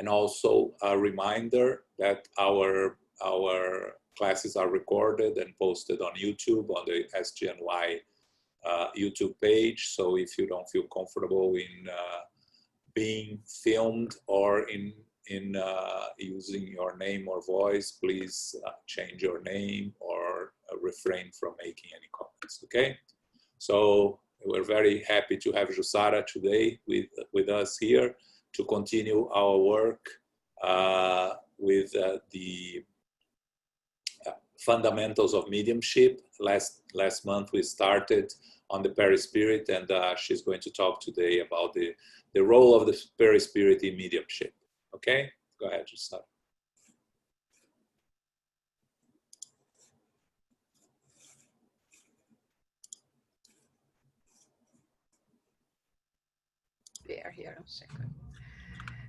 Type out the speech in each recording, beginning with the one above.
And also a reminder that our classes are recorded and posted on YouTube, on the SGNY YouTube page. So if you don't feel comfortable in being filmed or in using your name or voice, please change your name or refrain from making any comments, okay? So we're very happy to have Jussara today with us here to continue our work with the fundamentals of mediumship. Last month we started on the Perispirit, and she's going to talk today about the role of the Perispirit in mediumship. Okay, go ahead, Jussara. Here a second.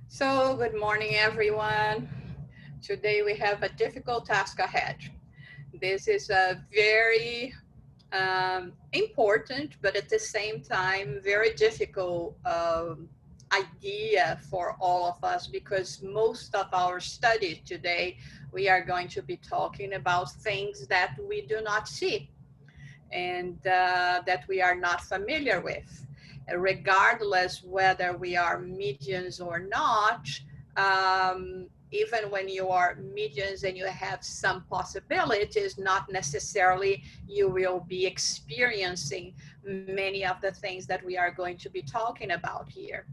So good morning, everyone. Today we have a difficult task ahead. This is a very important, but at the same time, very difficult idea for all of us, because most of our studies today, we are going to be talking about things that we do not see and that we are not familiar with. Regardless whether we are mediums or not, even when you are mediums and you have some possibilities, not necessarily you will be experiencing many of the things that we are going to be talking about here.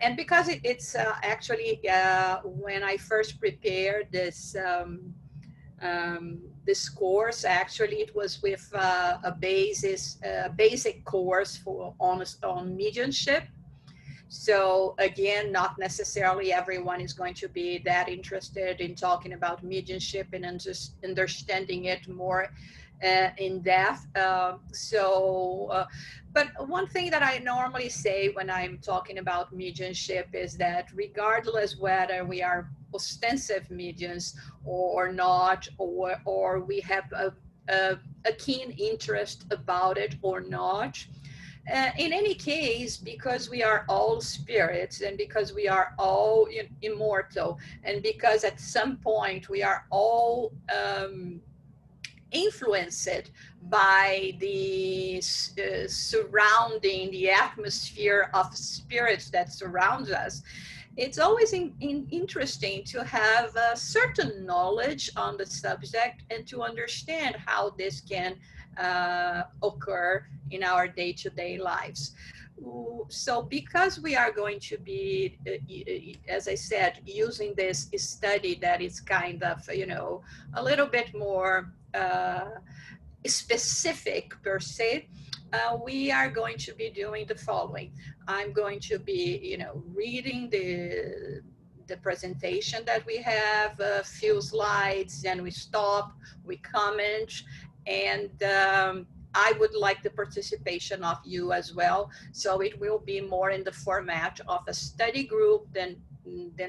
And because it's actually, when I first prepared this this course, actually it was with a basic course on mediumship. So again, not necessarily everyone is going to be that interested in talking about mediumship and understanding it more in depth. But one thing that I normally say when I'm talking about mediumship is that regardless whether we are ostensive mediums or not, or we have a keen interest about it or not, in any case, because we are all spirits and because we are all immortal, and because at some point we are all influenced by the surrounding, the atmosphere of spirits that surrounds us, it's always interesting to have a certain knowledge on the subject and to understand how this can occur in our day-to-day lives. So because we are going to be, as I said, using this study that is kind of, a little bit more specific per se, we are going to be doing the following. I'm going to be, reading the presentation that we have, a few slides, and we stop, we comment, and I would like the participation of you as well. So it will be more in the format of a study group than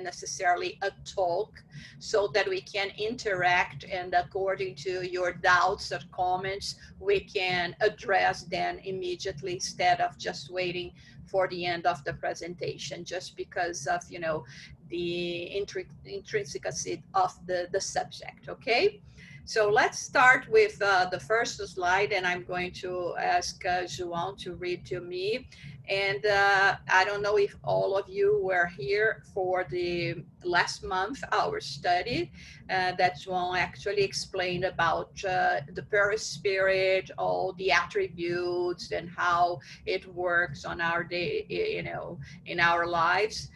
necessarily a talk, so that we can interact, and according to your doubts or comments, we can address them immediately instead of just waiting for the end of the presentation, just because of, the intricacy of the subject, okay? So let's start with the first slide, and I'm going to ask João to read to me. And I don't know if all of you were here for the last month, our study that João actually explained about the Perispirit, all the attributes and how it works on our day, in our lives.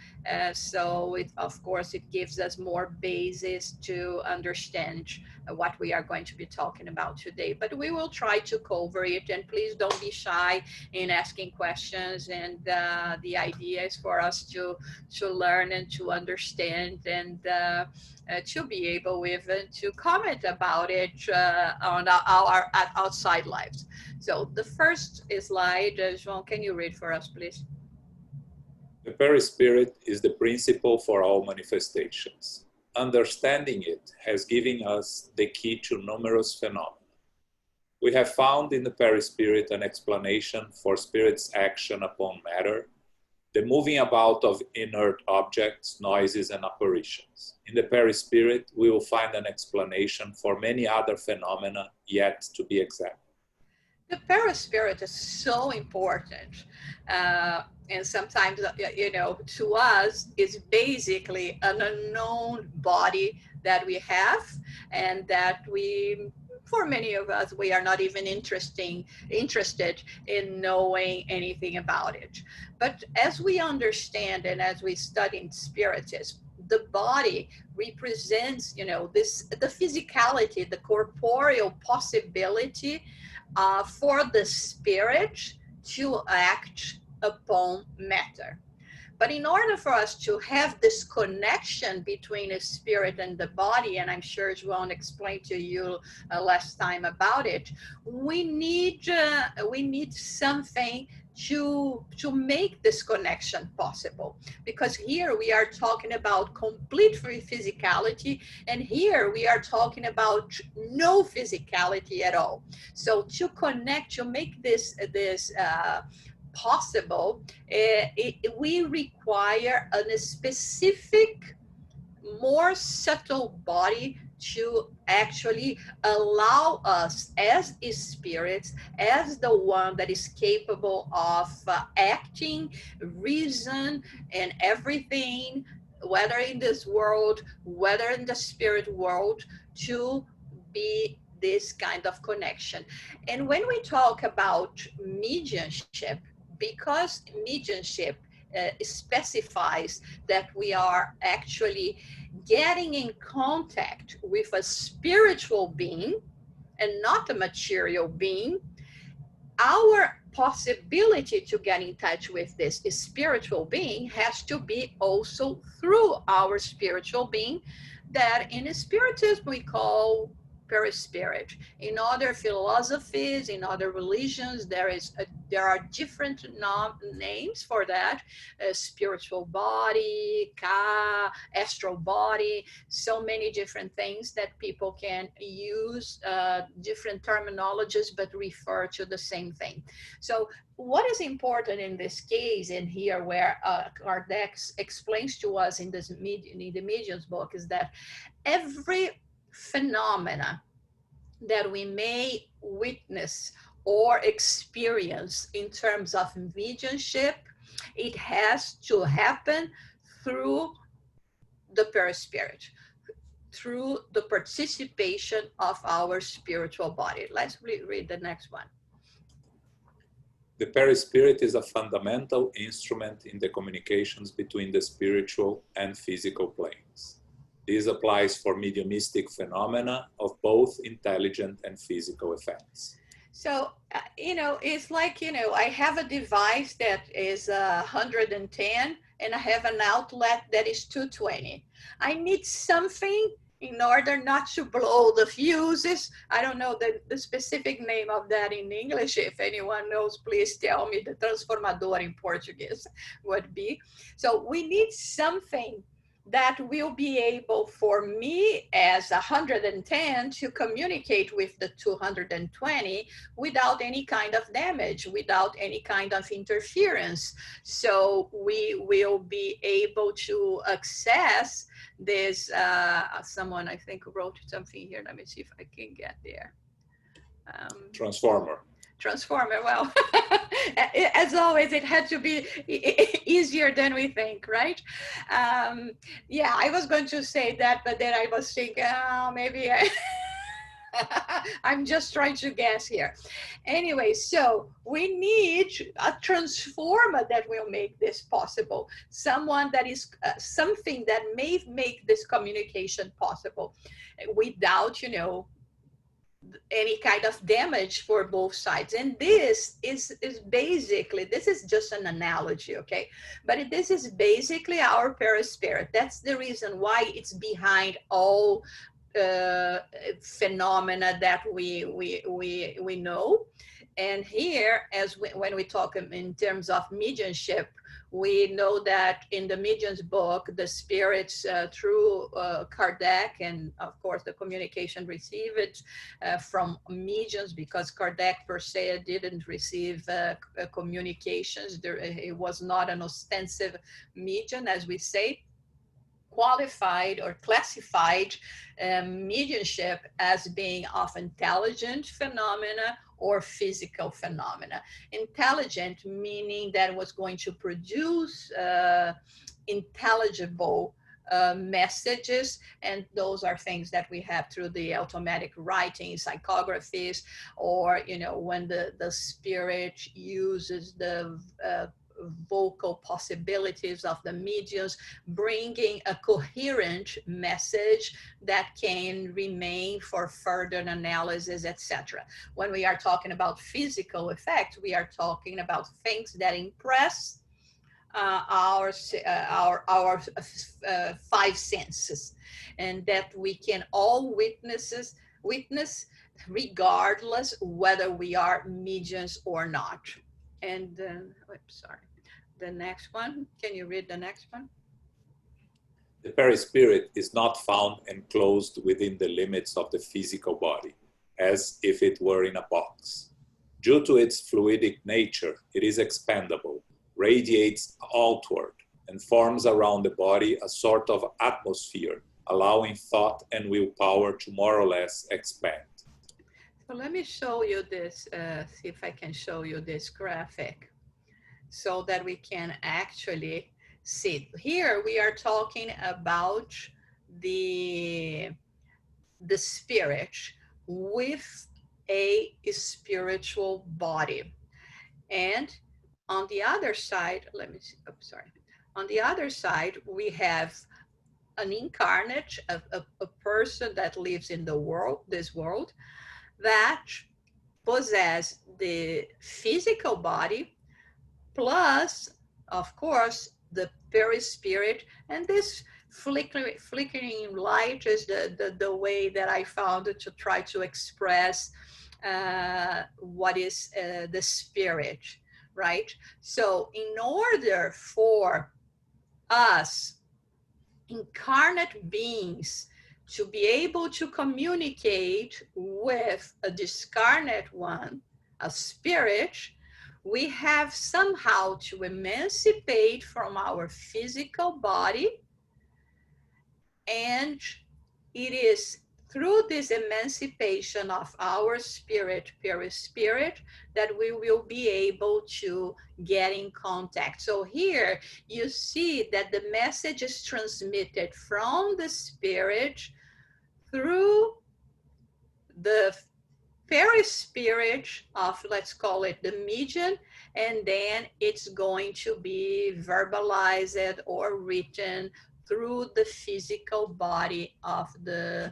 So of course, it gives us more basis to understand what we are going to be talking about today, but we will try to cover it, and please don't be shy in asking questions. And the idea is for us to learn and to understand, and to be able even to comment about it on our outside lives. So the first slide, João, can you read for us, please? The Perispirit is the principle for all manifestations. Understanding it has given us the key to numerous phenomena. We have found in the Perispirit an explanation for spirit's action upon matter, the moving about of inert objects, noises, and apparitions. In the perispirit, we will find an explanation for many other phenomena yet to be examined. The perispirit is so important. And sometimes, you know, to us, it's basically an unknown body that we have, and that we, for many of us, we are not even interested in knowing anything about it. But as we understand and as we study in Spiritism, the body represents, you know, this, the physicality, the corporeal possibility for the spirit to act upon matter. But in order for us to have this connection between the spirit and the body, and I'm sure João explained to you last time about it, we need something to make this connection possible. Because here we are talking about complete physicality, and here we are talking about no physicality at all. So to connect, to make this possible, we require a specific, more subtle body to actually allow us as spirits, as the one that is capable of acting, reason, and everything, whether in this world, whether in the spirit world, to be this kind of connection. And when we talk about mediumship, because mediumship specifies that we are actually getting in contact with a spiritual being and not a material being, our possibility to get in touch with this spiritual being has to be also through our spiritual being, that in Spiritism we call perispirit. In other philosophies, in other religions, there are different names for that: spiritual body, ka, astral body, so many different things that people can use different terminologies but refer to the same thing. So what is important in this case, and here where Kardec explains to us in the Medium's book, is that every phenomena that we may witness or experience in terms of mediumship, it has to happen through the perispirit, through the participation of our spiritual body. Let's read the next one. The perispirit is a fundamental instrument in the communications between the spiritual and physical planes. This applies for mediumistic phenomena of both intelligent and physical effects. So, you know, it's like, you know, I have a device that is 110 and I have an outlet that is 220. I need something in order not to blow the fuses. I don't know the specific name of that in English. If anyone knows, please tell me. The transformador in Portuguese would be. So we need something that will be able for me as 110 to communicate with the 220 without any kind of damage, without any kind of interference. So we will be able to access this, someone I think wrote something here. Let me see if I can get there. Transformer. Well, as always, it had to be easier than we think, right? Yeah, I was going to say that, but then I was thinking, oh, maybe I'm just trying to guess here. Anyway, so we need a transformer that will make this possible. Someone that is something that may make this communication possible without, you know, any kind of damage for both sides. And this is basically, this is just an analogy, okay? But this is basically our perispirit. That's the reason why it's behind all phenomena that we know. And here, when we talk in terms of mediumship, we know that in the medium's book, the spirits through Kardec, and of course the communication received from mediums, because Kardec per se didn't receive communications. It was not an ostensive medium, as we say, qualified or classified mediumship as being of intelligent phenomena or physical phenomena. Intelligent meaning that it was going to produce intelligible messages, and those are things that we have through the automatic writing, psychographies, or when the spirit uses the vocal possibilities of the mediums, bringing a coherent message that can remain for further analysis, etc. When we are talking about physical effect, we are talking about things that impress our five senses, and that we can all witness regardless whether we are mediums or not. And sorry, the next one. Can you read the next one? The perispirit is not found enclosed within the limits of the physical body, as if it were in a box. Due to its fluidic nature, it is expandable, radiates outward, and forms around the body a sort of atmosphere, allowing thought and willpower to more or less expand. So let me show you this, see if I can show you this graphic so that we can actually see. Here we are talking about the spirit with a spiritual body. And on the other side, let me see, sorry. On the other side, we have an incarnate, a person that lives in the world, this world, that possess the physical body, plus, of course, the perispirit. And this flickering light is the way that I found to try to express what is the spirit, right? So in order for us incarnate beings to be able to communicate with a discarnate one, a spirit, we have somehow to emancipate from our physical body. And it is through this emancipation of our spirit, perispirit, that we will be able to get in contact. So here you see that the message is transmitted from the spirit through the perispirit of, let's call it the medium, and then it's going to be verbalized or written through the physical body of the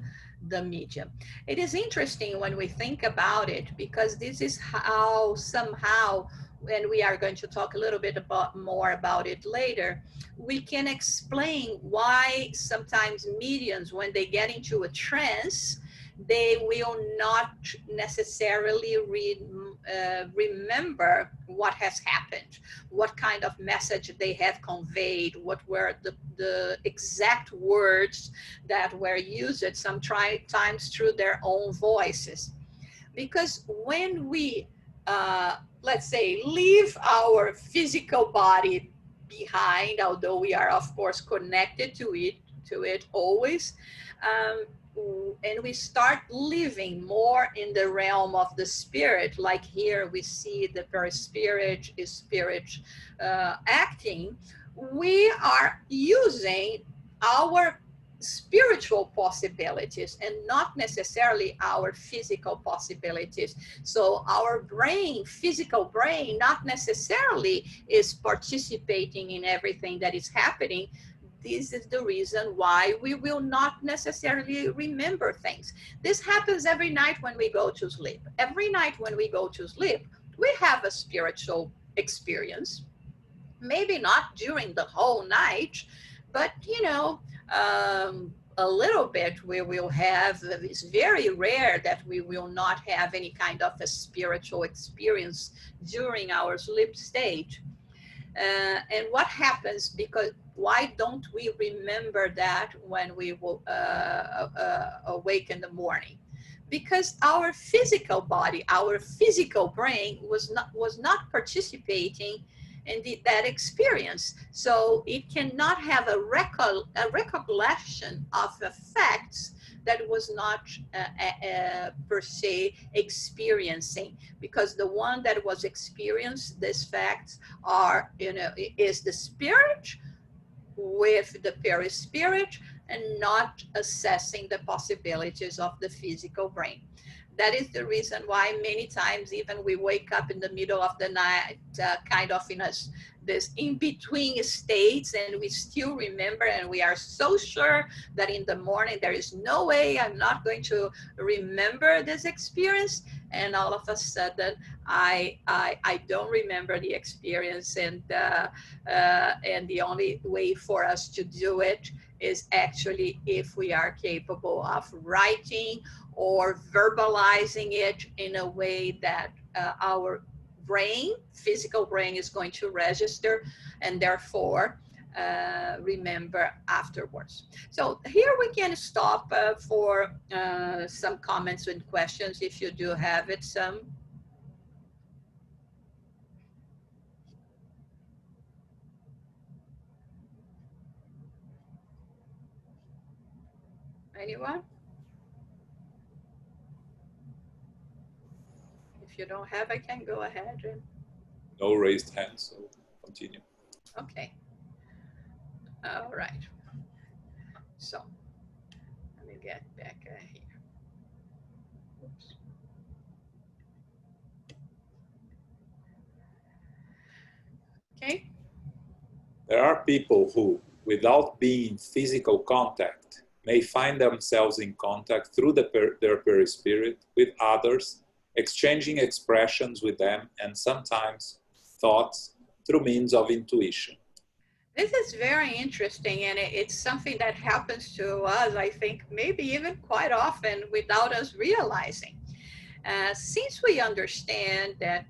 medium. It is interesting when we think about it, because this is how somehow, and we are going to talk a little bit more about it later, we can explain why sometimes mediums, when they get into a trance, they will not necessarily remember what has happened, what kind of message they have conveyed, what were the exact words that were used sometimes through their own voices. Because when we, let's say, leave our physical body behind, although we are of course connected to it always, and we start living more in the realm of the spirit, like here we see the perispirit is spirit acting, we are using our spiritual possibilities and not necessarily our physical possibilities. So our brain, physical brain, not necessarily is participating in everything that is happening. This is the reason why we will not necessarily remember things. This happens every night when we go to sleep. Every night when we go to sleep, we have a spiritual experience. Maybe not during the whole night, but a little bit we will have, it's very rare that we will not have any kind of a spiritual experience during our sleep stage. And what happens, because why don't we remember that when we will awake in the morning? Because our physical body, our physical brain was not participating in that experience. So it cannot have a recollection of effects that was not per se experiencing, because the one that was experienced, these facts are, is the spirit with the perispirit, and not assessing the possibilities of the physical brain. That is the reason why many times even we wake up in the middle of the night, kind of in this in-between states, and we still remember, and we are so sure that in the morning there is no way I'm not going to remember this experience, and all of a sudden I don't remember the experience, and the only way for us to do it is actually if we are capable of writing or verbalizing it in a way that our brain, physical brain, is going to register, and therefore remember afterwards. So here we can stop for some comments and questions if you do have it. Some. Anyone? If you don't have, I can go ahead. And... No raised hands, so continue. Okay. All right. So let me get back here. Oops. Okay. There are people who, without being in physical contact, may find themselves in contact through their perispirit with others, exchanging expressions with them, and sometimes thoughts through means of intuition. This is very interesting, and it's something that happens to us, I think, maybe even quite often without us realizing. Since we understand that,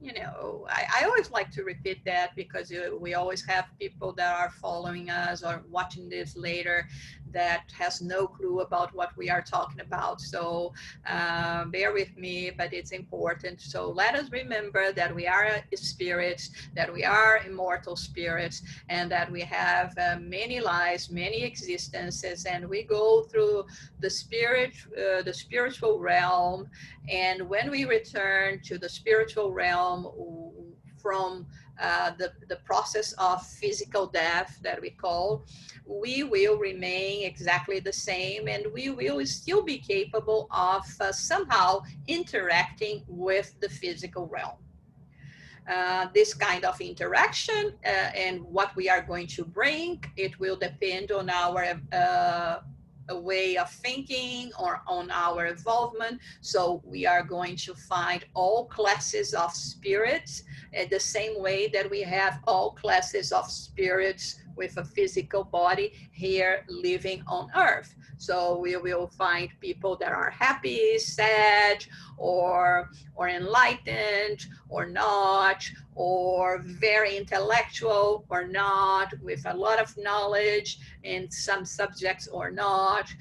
I always like to repeat that, because we always have people that are following us or watching this later that has no clue about what we are talking about. So bear with me, but it's important. So let us remember that we are spirits, that we are immortal spirits, and that we have many lives, many existences, and we go through the spiritual realm. And when we return to the spiritual realm from the process of physical death that we call, we will remain exactly the same, and we will still be capable of somehow interacting with the physical realm. This kind of interaction and what we are going to bring, it will depend on our a way of thinking or on our involvement. So we are going to find all classes of spirits the same way that we have all classes of spirits with a physical body here living on earth. So we will find people that are happy, sad, or enlightened or not, or very intellectual or not, with a lot of knowledge in some subjects or not,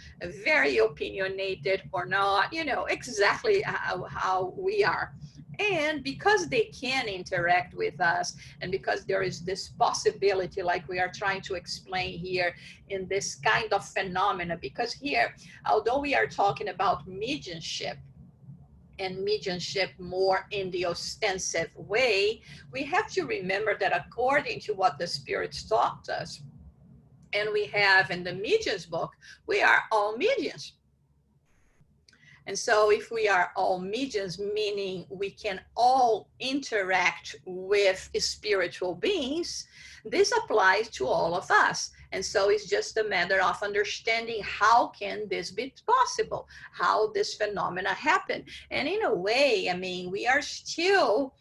very opinionated or not, exactly how we are. And because they can interact with us, and because there is this possibility, like we are trying to explain here in this kind of phenomena, because here, although we are talking about mediumship, and mediumship more in the ostensive way, we have to remember that according to what the spirits taught us, and we have in the mediums book, we are all mediums. And so if we are all mediums, meaning we can all interact with spiritual beings, this applies to all of us. And so it's just a matter of understanding how can this be possible, how this phenomena happen. And in a way, I mean, we are still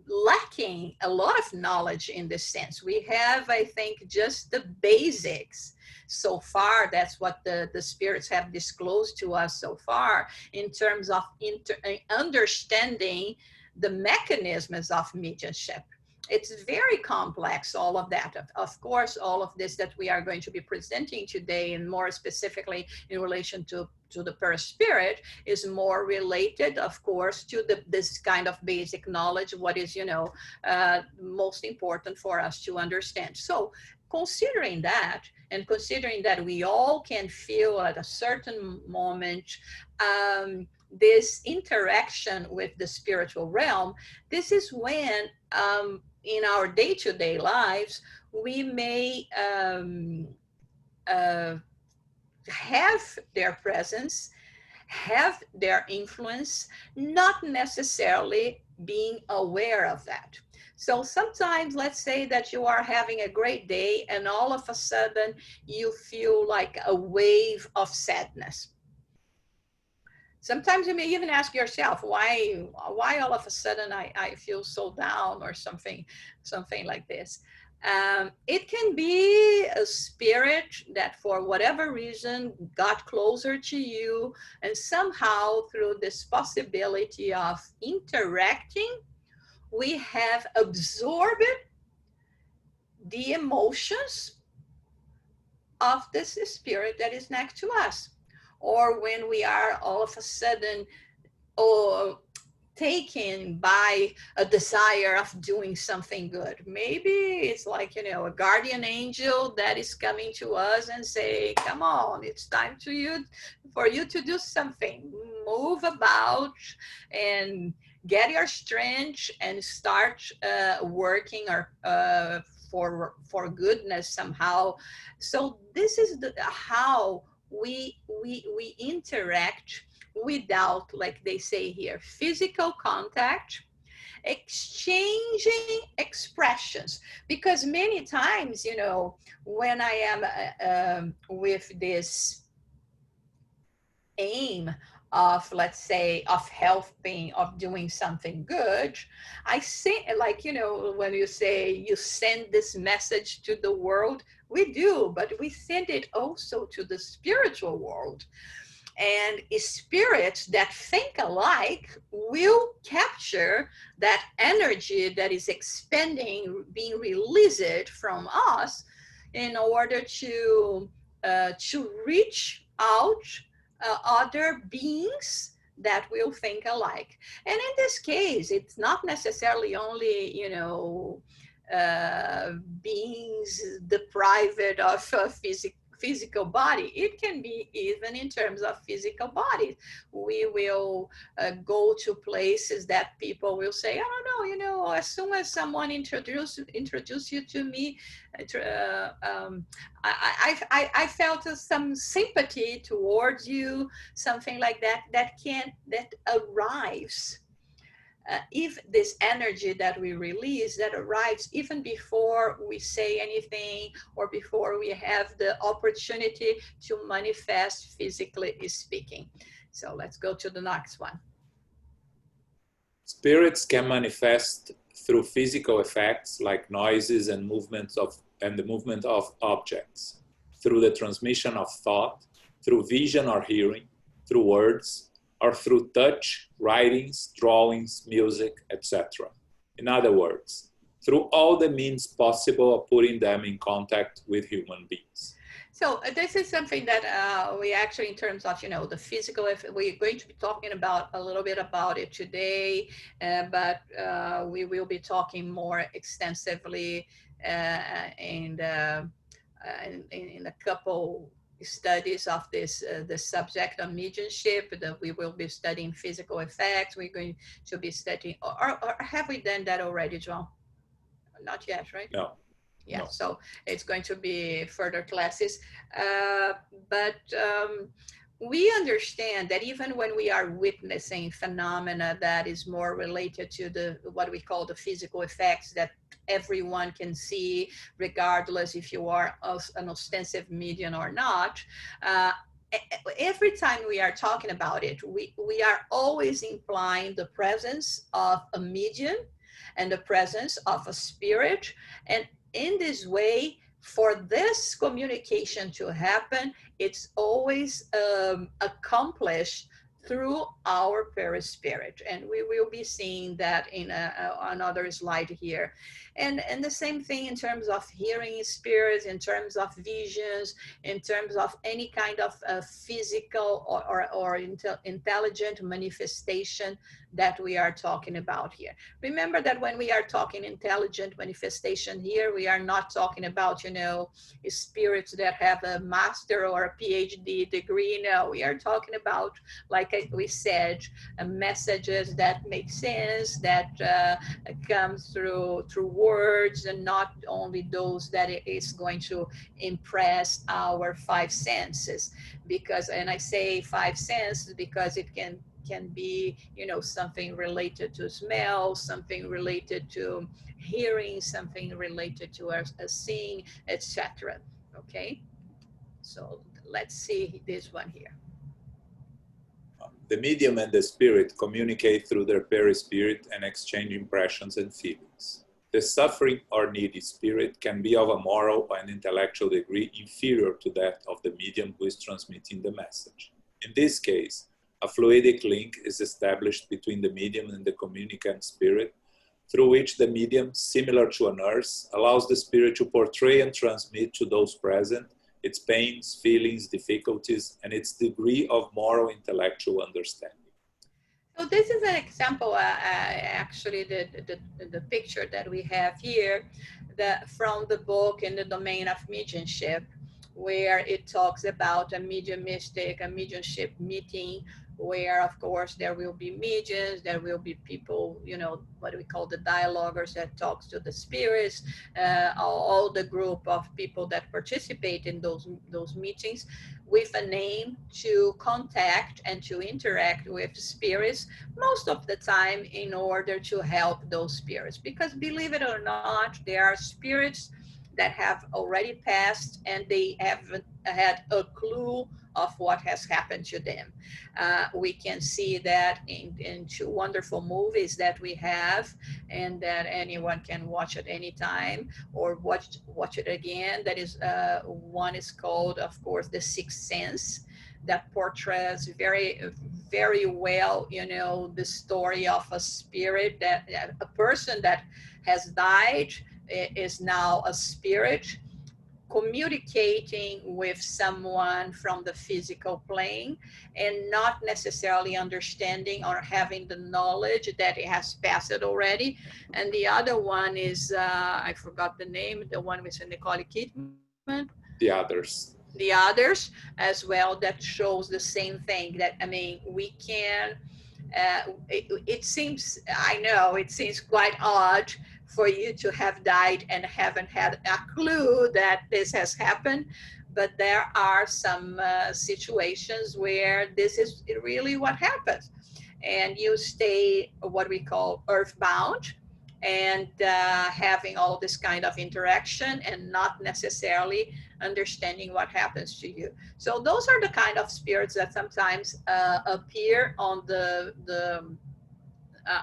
lacking a lot of knowledge in this sense. We have, I think, just the basics so far. That's what the spirits have disclosed to us so far in terms of understanding the mechanisms of mediumship. It's very complex, all of that. Of course, all of this that we are going to be presenting today, and more specifically in relation to the Perispirit, is more related, of course, to this kind of basic knowledge, what is, most important for us to understand. So considering that, and considering that we all can feel at a certain moment this interaction with the spiritual realm, this is when in our day-to-day lives, we may have their presence, have their influence, not necessarily being aware of that. So sometimes, let's say that you are having a great day and all of a sudden you feel like a wave of sadness. Sometimes you may even ask yourself, why all of a sudden I feel so down, or something like this. It can be a spirit that for whatever reason got closer to you, and somehow through this possibility of interacting, we have absorbed the emotions of this spirit that is next to us. Or when we are all of a sudden taken by a desire of doing something good. Maybe it's like, a guardian angel that is coming to us and say, come on, it's time for you to do something. Move about and get your strength and start working or for goodness somehow. So this is how we interact without, like they say here, physical contact, exchanging expressions. Because many times, when I am with this aim of, let's say, of helping, of doing something good, I say, like, when you say you send this message to the world, we do, but we send it also to the spiritual world. And spirits that think alike will capture that energy that is expanding, being released from us, in order to reach out other beings that will think alike. And in this case, it's not necessarily only, beings deprived of physical body. It can be even in terms of physical body. We will go to places that people will say, I don't know, as soon as someone introduce you to me, I felt some sympathy towards you, something like that, that arrives. If this energy that we release, that arrives even before we say anything, or before we have the opportunity to manifest, physically speaking. So let's go to the next one. Spirits can manifest through physical effects like noises and the movement of objects, through the transmission of thought, through vision or hearing, through words, or through touch, writings, drawings, music, etc. In other words, through all the means possible of putting them in contact with human beings. So this is something that we actually, in terms of, the physical, we're going to be talking about a little bit about it today, but we will be talking more extensively in a couple studies of this the subject of mediumship. That we will be studying physical effects. We're going to be studying, or have we done that already, João? Not yet, right? No. Yeah, no. So it's going to be further classes, but we understand that even when we are witnessing phenomena that is more related to what we call the physical effects that everyone can see, regardless if you are an ostensive medium or not, every time we are talking about it, we are always implying the presence of a medium and the presence of a spirit. And in this way, for this communication to happen, it's always accomplished through our perispirit. And we will be seeing that in another slide here. And the same thing in terms of hearing spirits, in terms of visions, in terms of any kind of physical or intelligent manifestation that we are talking about here. Remember that when we are talking intelligent manifestation here, we are not talking about, you know, spirits that have a master or a PhD degree. No, we are talking about, like we said, messages that make sense, that comes through words, and not only those that it is going to impress our five senses. Because, and I say five senses because it can be, you know, something related to smell, something related to hearing, something related to a seeing, etc. Okay, so let's see this one here. The medium and the spirit communicate through their perispirit and exchange impressions and feelings. The suffering or needy spirit can be of a moral and intellectual degree inferior to that of the medium who is transmitting the message. In this case, a fluidic link is established between the medium and the communicant spirit, through which the medium, similar to a nurse, allows the spirit to portray and transmit to those present its pains, feelings, difficulties, and its degree of moral intellectual understanding. So this is an example, actually, the picture that we have here from the book In the Domain of Mediumship, where it talks about a mediumship meeting, where of course there will be mediums, there will be people, you know, what we call the dialoguers that talks to the spirits, all the group of people that participate in those meetings with a name to contact and to interact with spirits, most of the time in order to help those spirits. Because believe it or not, there are spirits that have already passed and they haven't had a clue of what has happened to them. We can see that in two wonderful movies that we have, and that anyone can watch at any time or watch it again. That is, one is called, of course, The Sixth Sense, that portrays very well, you know, the story of a spirit, that a person that has died is now a spirit communicating with someone from the physical plane, and not necessarily understanding or having the knowledge that it has passed already. And the other one is, I forgot the name, the one with Nicole Kidman. The Others. The Others as well, that shows the same thing, that, I mean, we can, it seems, I know it seems quite odd for you to have died and haven't had a clue that this has happened. But there are some situations where this is really what happens. And you stay what we call earthbound, and having all this kind of interaction and not necessarily understanding what happens to you. So those are the kind of spirits that sometimes appear on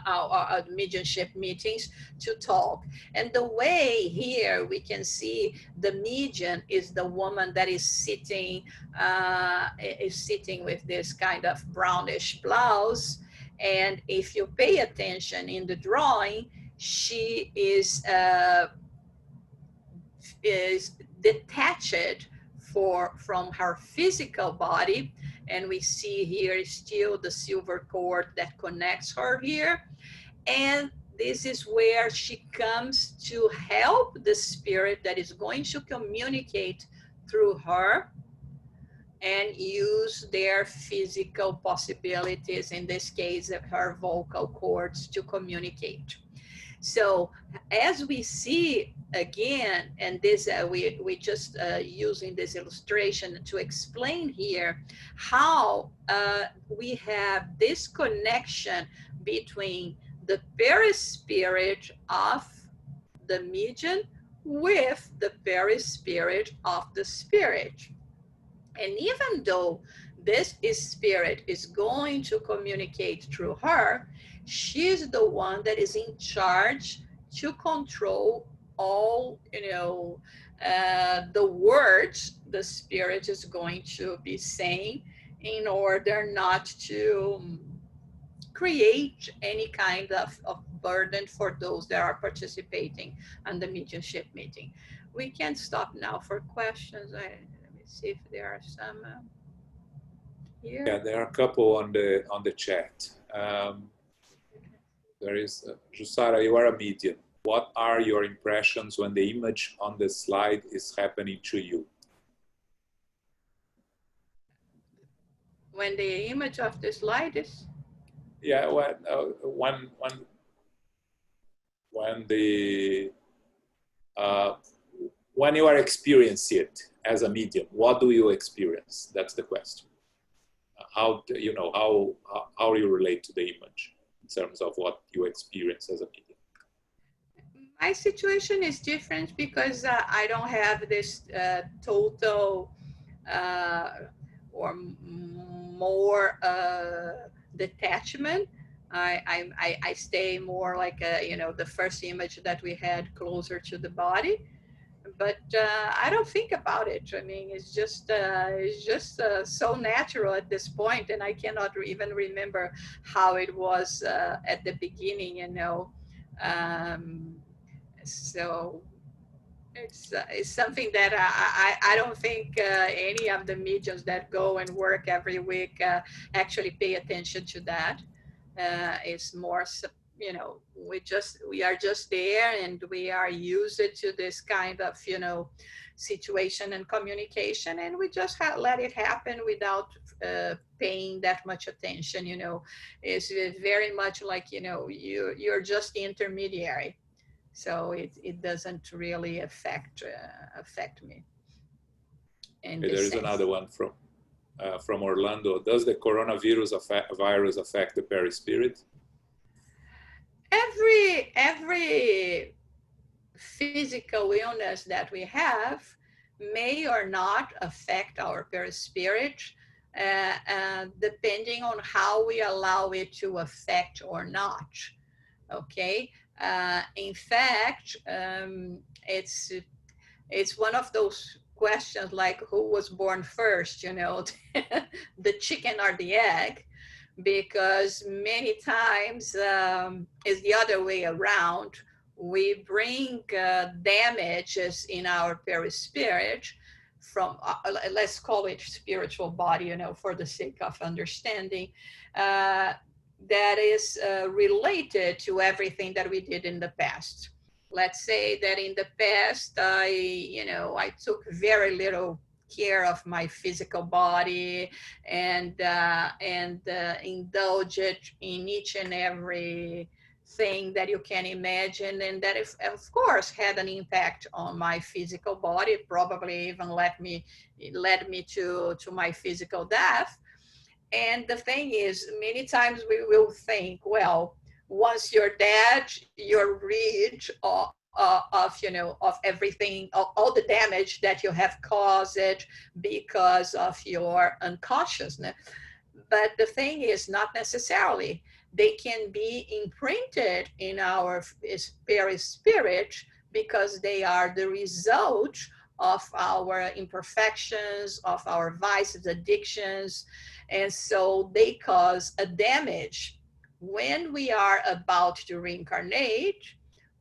our mediumship meetings to talk. And the way here we can see the medium is the woman that is sitting with this kind of brownish blouse. And if you pay attention in the drawing, she is detached from her physical body. And we see here still the silver cord that connects her here. And this is where she comes to help the spirit that is going to communicate through her and use their physical possibilities, in this case, her vocal cords, to communicate. So as we see again, and this we just using this illustration to explain here how we have this connection between the perispirit of the medium with the perispirit of the spirit. And even though this spirit is going to communicate through her, she's the one that is in charge to control all, the words the spirit is going to be saying in order not to create any kind of burden for those that are participating in the mediumship meeting. We can stop now for questions. Let me see if there are some here. Yeah, there are a couple on the chat. There is Jussara, you are a medium. What are your impressions when the image on the slide is happening to you? When the image of the slide is? Yeah, when you are experiencing it as a medium, what do you experience? That's the question. How you relate to the image in terms of what you experience as a medium? My situation is different because I don't have this total or more detachment. I stay more like the first image that we had, closer to the body. But I don't think about it. I mean, it's just so natural at this point, and I cannot even remember how it was at the beginning. So it's something that I don't think any of the mediums that go and work every week actually pay attention to that. It's more, we are just there, and we are used to this kind of situation and communication, and we just let it happen without paying that much attention. It's very much like you're just the intermediary. So it doesn't really affect me. Okay, there is another one from Orlando. Does the coronavirus virus affect the perispirit? Every physical illness that we have may or not affect our perispirit, depending on how we allow it to affect or not. Okay. In fact, it's one of those questions like who was born first, the chicken or the egg, because many times it's the other way around. We bring damages in our perispirit from, let's call it spiritual body, for the sake of understanding, that is related to everything that we did in the past. Let's say that in the past, I took very little care of my physical body and indulge it in each and every thing that you can imagine, and that of course had an impact on my physical body. It probably even led me to my physical death. And the thing is, many times we will think, well, once you're dead, you're rid of everything, all the damage that you have caused because of your unconsciousness. But the thing is, not necessarily. They can be imprinted in our perispirit because they are the result of our imperfections, of our vices, addictions, and so they cause a damage. When we are about to reincarnate,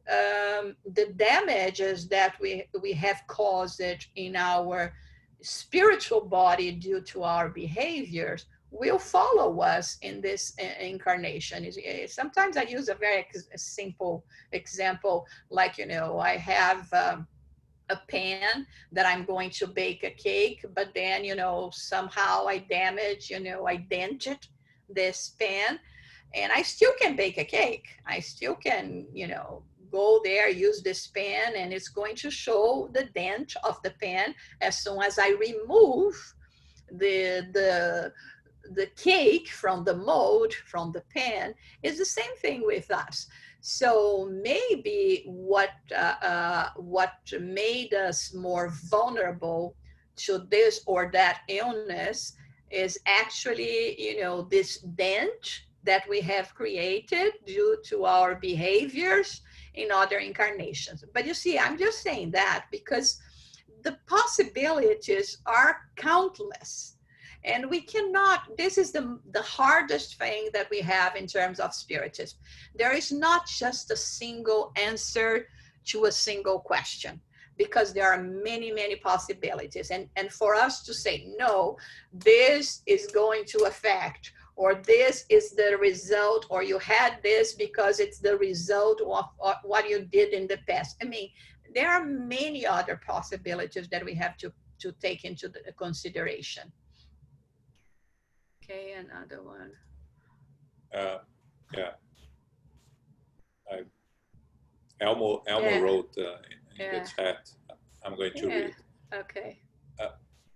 the damages that we have caused in our spiritual body due to our behaviors will follow us in this incarnation. Sometimes I use a very simple example, like, I have a pan that I'm going to bake a cake, but then, somehow I damage, I dented this pan, and I still can bake a cake. I still can, go there, use this pan, and it's going to show the dent of the pan as soon as I remove the cake from the mold, from the pan. Is the same thing with us. So maybe what made us more vulnerable to this or that illness is actually, this dent that we have created due to our behaviors in other incarnations. But you see, I'm just saying that because the possibilities are countless. And we cannot, this is the hardest thing that we have in terms of spiritism. There is not just a single answer to a single question, because there are many, many possibilities. And for us to say, no, this is going to affect, or this is the result, or you had this because it's the result of what you did in the past. I mean, there are many other possibilities that we have to take into the consideration. Okay, another one. Yeah. Elmo wrote in the chat. I'm going to read. Okay.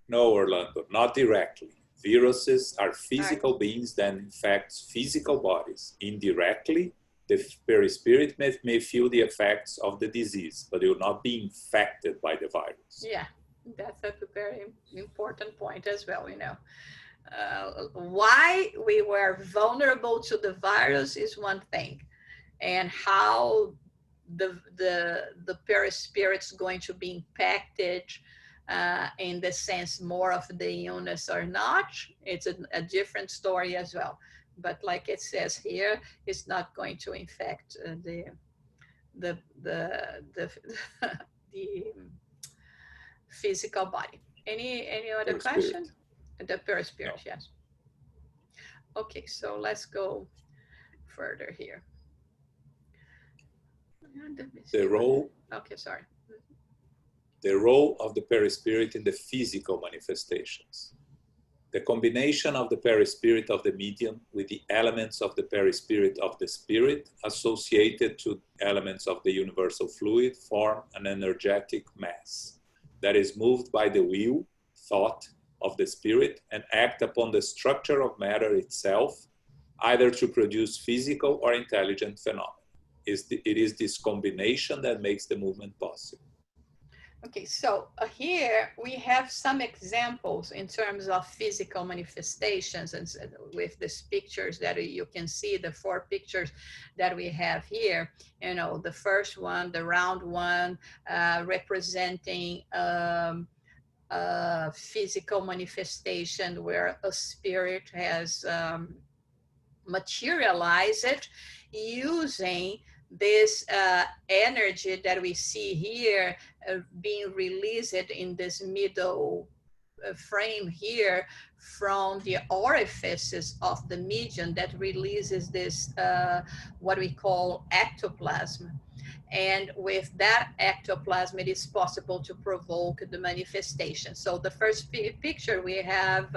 No, Orlando, not directly. Viruses are physical beings that infect physical bodies. Indirectly, the perispirit may feel the effects of the disease, but it will not be infected by the virus. Yeah, that's a very important point as well, you know. Why we were vulnerable to the virus is one thing, and how the perispirit's going to be impacted in the sense more of the illness or not, it's a different story as well. But like it says here, it's not going to infect the physical body. Any other question? The perispirit, no. Yes. Okay, so let's go further here. The role. Okay, sorry. The role of the perispirit in the physical manifestations. The combination of the perispirit of the medium with the elements of the perispirit of the spirit associated to elements of the universal fluid form an energetic mass that is moved by the will, thought of the spirit and act upon the structure of matter itself, either to produce physical or intelligent phenomena. It is this combination that makes the movement possible. Okay, so here we have some examples in terms of physical manifestations, and with these pictures that you can see, the 4 pictures that we have here. You know, the first one, the round one, representing a physical manifestation where a spirit has materialized using this energy that we see here being released in this middle frame here from the orifices of the medium that releases this what we call ectoplasm. And with that ectoplasm, it is possible to provoke the manifestation. So the first picture we have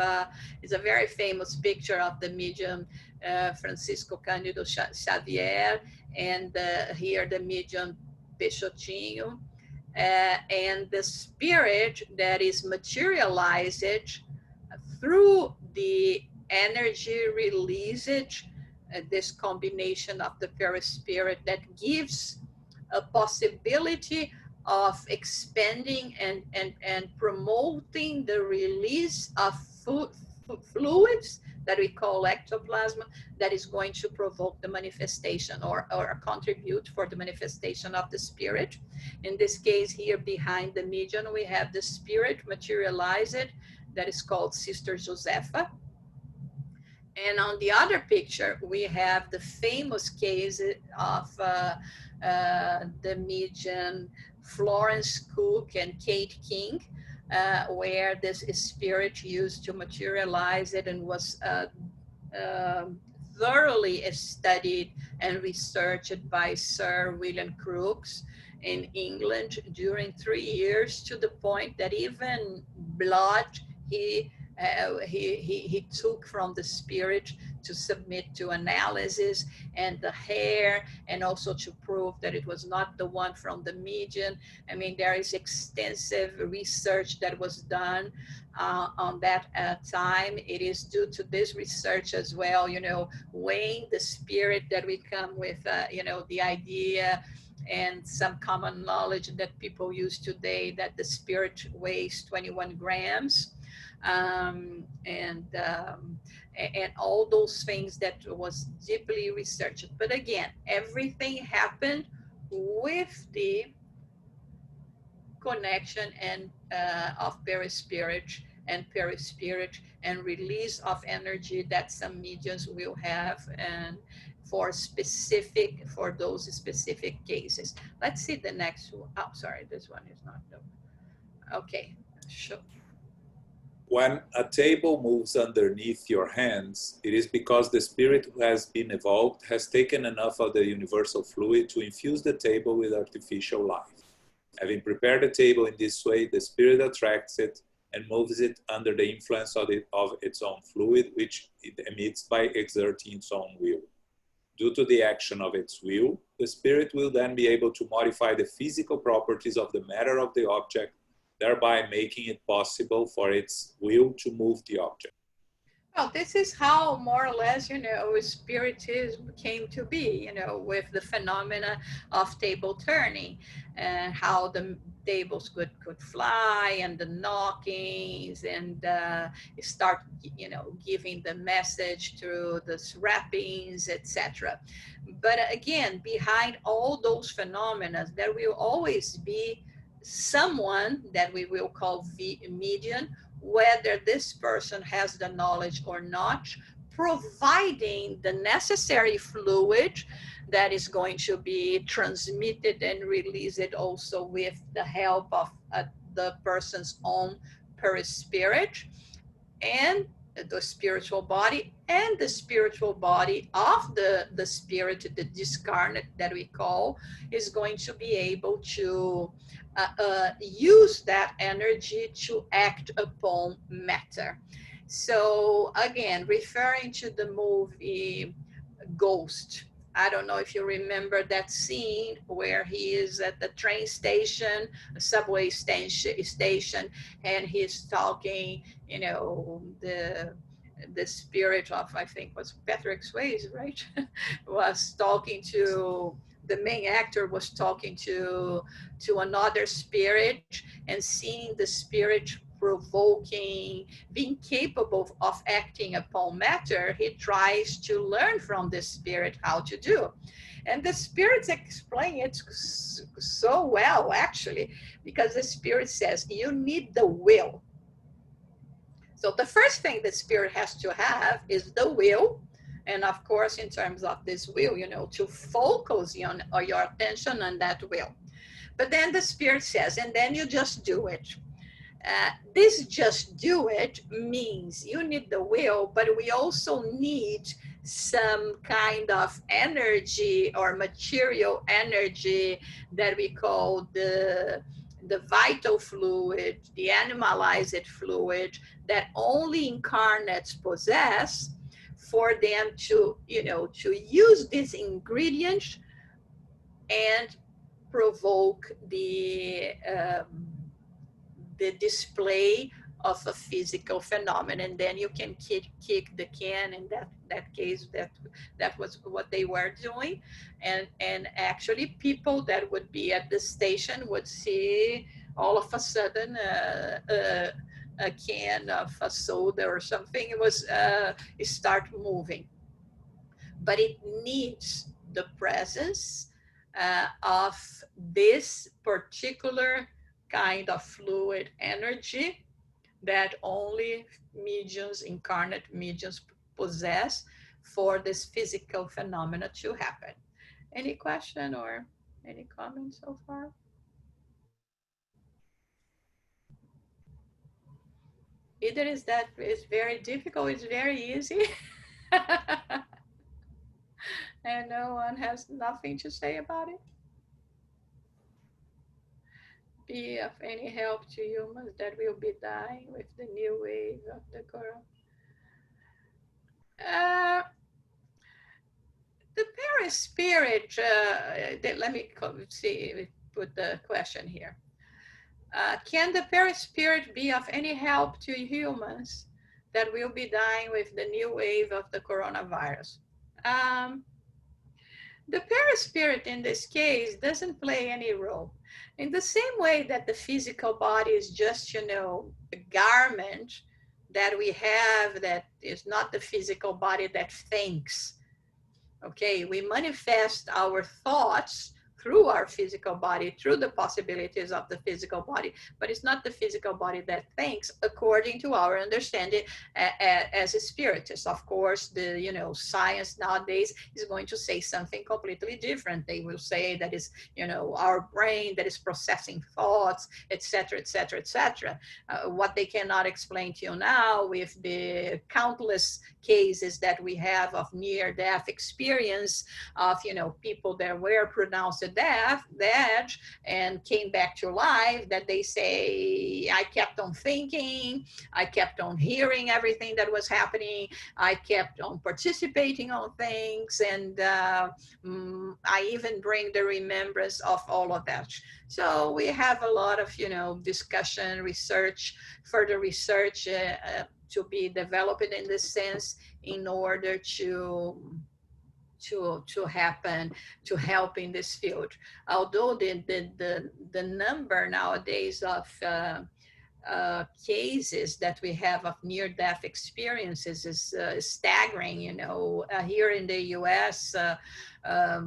is a very famous picture of the medium Francisco Cândido Xavier, and here the medium Peixotinho, and the spirit that is materialized through the energy released, this combination of the perispirit that gives a possibility of expanding and promoting the release of fluids that we call ectoplasm, that is going to provoke the manifestation or contribute for the manifestation of the spirit. In this case here behind the medium, we have the spirit materialized that is called Sister Josefa. And on the other picture, we have the famous case of the medium Florence Cook and Kate King, where this spirit used to materialize it and was thoroughly studied and researched by Sir William Crookes in England during 3 years, to the point that even blood he took from the spirit to submit to analysis, and the hair, and also to prove that it was not the one from the medium. I mean, there is extensive research that was done on that time. It is due to this research as well, you know, weighing the spirit that we come with, you know, the idea and some common knowledge that people use today that the spirit weighs 21 grams. And all those things that was deeply researched. But again, everything happened with the connection and of perispirit and release of energy that some mediums will have, and for those specific cases. Let's see the next one. Oh, sorry, this one is not done. Okay, sure. When a table moves underneath your hands, it is because the spirit who has been evolved has taken enough of the universal fluid to infuse the table with artificial life. Having prepared the table in this way, the spirit attracts it and moves it under the influence of its own fluid, which it emits by exerting its own will. Due to the action of its will, the spirit will then be able to modify the physical properties of the matter of the object, thereby making it possible for its will to move the object. Well, this is how more or less, spiritism came to be, with the phenomena of table turning, and how the tables could fly, and the knockings, and start, giving the message through the wrappings, etc. But again, behind all those phenomena, there will always be someone that we will call medium, whether this person has the knowledge or not, providing the necessary fluid that is going to be transmitted and released also with the help of the person's own perispirit and the spiritual body, and the spiritual body of the spirit, the discarnate that we call, is going to be able to use that energy to act upon matter. So again, referring to the movie Ghost, I don't know if you remember that scene where he is at the train station, a subway station, and he's talking, the spirit of, I think was Patrick Swayze, right? Was talking to, the main actor was talking to another spirit, and seeing the spirit provoking, being capable of acting upon matter, he tries to learn from the spirit how to do. And the spirits explain it so well, actually, because the spirit says you need the will. So the first thing the spirit has to have is the will. And of course, in terms of this will, to focus on your attention on that will. But then the spirit says, and then you just do it. This just do it means you need the will, but we also need some kind of energy or material energy that we call the vital fluid, the animalized fluid that only incarnates possess, for them to, to use this ingredient and provoke the display of a physical phenomenon. And then you can kick the can. In that case, that was what they were doing. And actually people that would be at the station would see all of a sudden a can of a soda or something, it was start moving. But it needs the presence of this particular kind of fluid energy that only mediums, incarnate mediums, possess for this physical phenomena to happen. Any question or any comments so far? Either is that it's very difficult, it's very easy, and no one has nothing to say about it. Be of any help to humans that will be dying with the new wave of the corona. The perispirit, let me see, put the question here. Can the perispirit be of any help to humans that will be dying with the new wave of the coronavirus? The perispirit in this case doesn't play any role. In the same way that the physical body is just, a garment that we have that is not the physical body that thinks. Okay, we manifest our thoughts through our physical body, through the possibilities of the physical body, but it's not the physical body that thinks according to our understanding as a spiritist. Of course, the science nowadays is going to say something completely different. They will say that is our brain that is processing thoughts, etc., etc., etc. What they cannot explain to you now, with the countless cases that we have of near-death experience of people that were pronounced dead and came back to life, that they say, I kept on thinking, I kept on hearing everything that was happening, I kept on participating on things, and I even bring the remembrance of all of that. So we have a lot of discussion, research, further research to be developed in this sense, in order to happen, to help in this field. Although the number nowadays of cases that we have of near-death experiences is staggering. Here in the U.S., I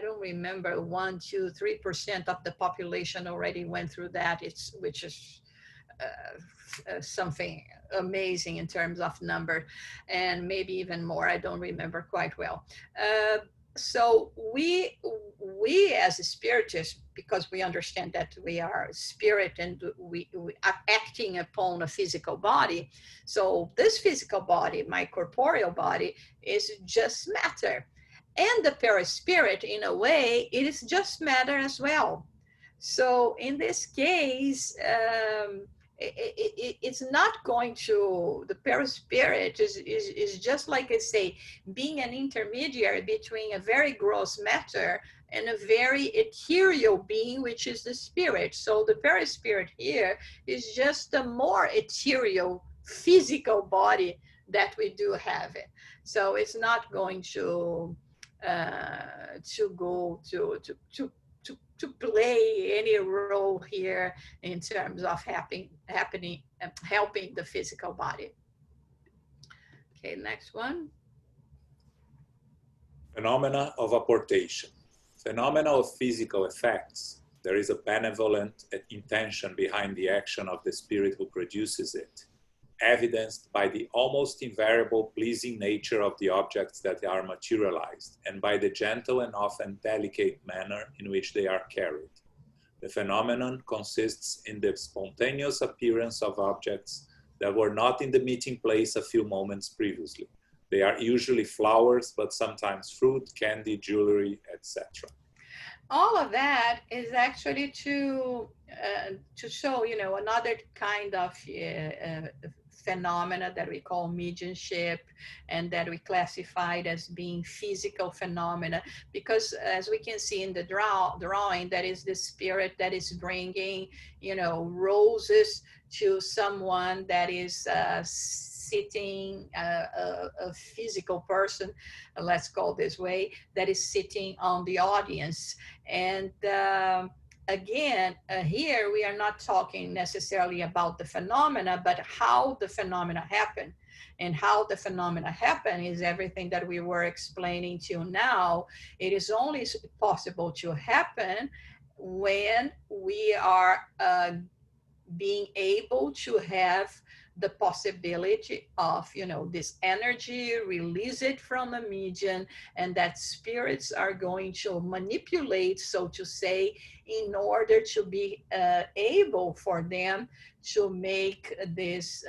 don't remember, 1, 2, 3% of the population already went through that. Which is something amazing in terms of number, and maybe even more. I don't remember quite well. So we as spiritists, because we understand that we are spirit and we are acting upon a physical body. So this physical body, my corporeal body, is just matter. And the perispirit, in a way, it is just matter as well. So in this case, it's not going to, the perispirit is just like I say, being an intermediary between a very gross matter and a very ethereal being, which is the spirit. So the perispirit here is just a more ethereal physical body that we do have it. So it's not going to go to play any role here in terms of helping the physical body. Okay, next one. Phenomena of apportation. Phenomena of physical effects. There is a benevolent intention behind the action of the spirit who produces it, evidenced by the almost invariable pleasing nature of the objects that are materialized, and by the gentle and often delicate manner in which they are carried. The phenomenon consists in the spontaneous appearance of objects that were not in the meeting place a few moments previously. They are usually flowers, but sometimes fruit, candy, jewelry, etc. All of that is actually to show, another kind of phenomena that we call mediumship, and that we classified as being physical phenomena, because as we can see in the drawing, that is the spirit that is bringing, roses to someone that is sitting, a physical person, let's call this way, that is sitting on the audience. And again, here we are not talking necessarily about the phenomena, but how the phenomena happen. And how the phenomena happen is everything that we were explaining to now. It is only possible to happen when we are being able to have the possibility of, this energy, release it from a medium, and that spirits are going to manipulate, so to say, in order to be able for them to make this,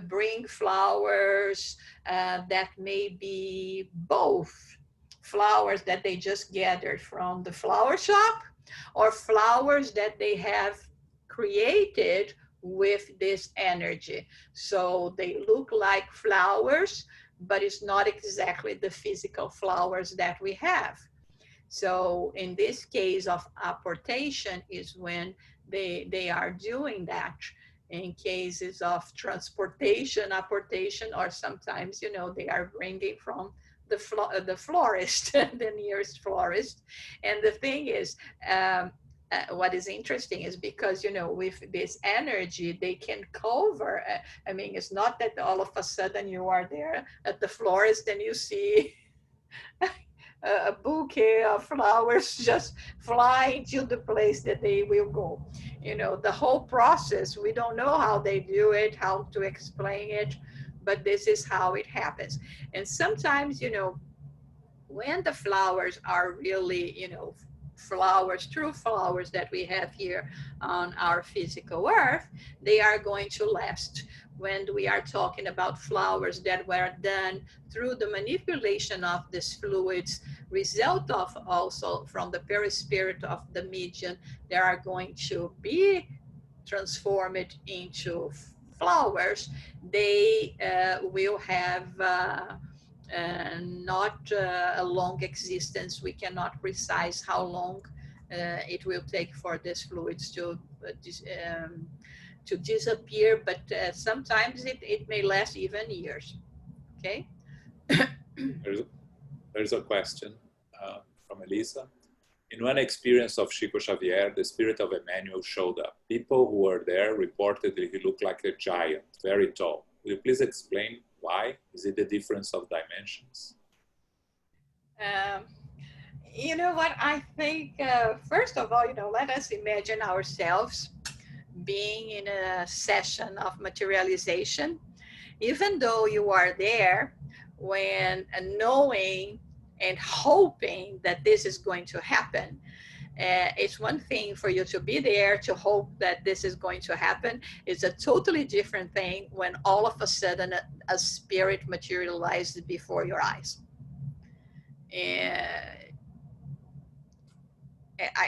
bring flowers that may be both flowers that they just gathered from the flower shop, or flowers that they have created with this energy. So they look like flowers, but it's not exactly the physical flowers that we have. So in this case of apportation is when they are doing that. In cases of transportation, apportation, or sometimes, they are bringing from the florist, the nearest florist. And the thing is, what is interesting is because, you know, with this energy, they can cover. I mean, it's not that all of a sudden you are there at the florist and you see a bouquet of flowers just flying to the place that they will go. You know, the whole process, we don't know how they do it, how to explain it, but this is how it happens. And sometimes, you know, when the flowers are really, you know, flowers, true flowers that we have here on our physical earth, they are going to last. When we are talking about flowers that were done through the manipulation of these fluids, result of also from the perispirit of the medium, they are going to be transformed into flowers. They will have not a long existence. We cannot precise how long it will take for these fluids to disappear, but sometimes it may last even years. Okay. There's a question from Elisa. In one experience of Chico Xavier, the spirit of Emmanuel showed up. People who were there reportedly he looked like a giant, very tall. Will you please explain why? Is it the difference of dimensions? You know what? I think, first of all, you know, let us imagine ourselves being in a session of materialization, even though you are there, when knowing and hoping that this is going to happen. It's one thing for you to be there to hope that this is going to happen. It's a totally different thing when all of a sudden a spirit materializes before your eyes. And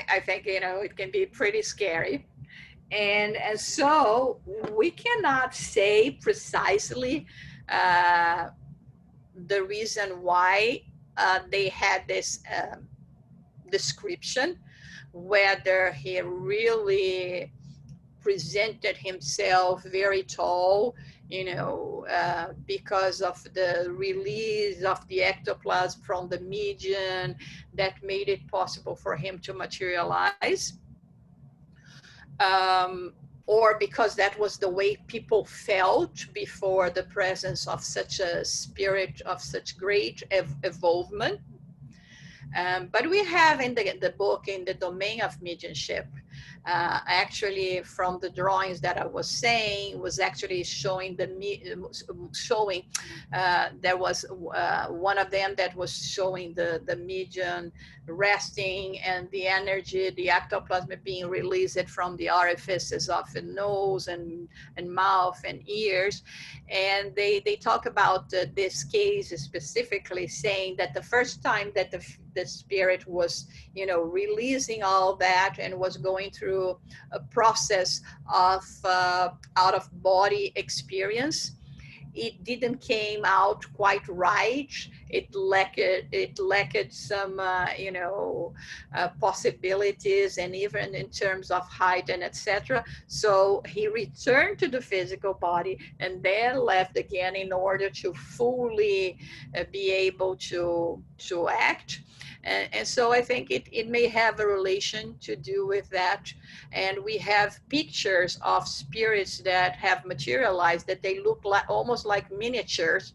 I think, you know, it can be pretty scary. And so we cannot say precisely uh, the reason why they had this description, whether he really presented himself very tall, you know, because of the release of the ectoplasm from the medium that made it possible for him to materialize. Or because that was the way people felt before the presence of such a spirit of such great evolvement. But we have in the book, in the domain of mediumship, actually from the drawings that I was saying, was actually showing there was one of them that was showing the medium resting and the energy, the ectoplasm being released from the orifices of the nose and mouth and ears. And they talk about this case specifically, saying that the first time that the spirit was, you know, releasing all that and was going through a process of out of body experience, it didn't came out quite right. It lacked some, you know, possibilities, and even in terms of height and etc. So he returned to the physical body and then left again in order to fully be able to act. And so I think it may have a relation to do with that. And we have pictures of spirits that have materialized that they look like almost like miniatures.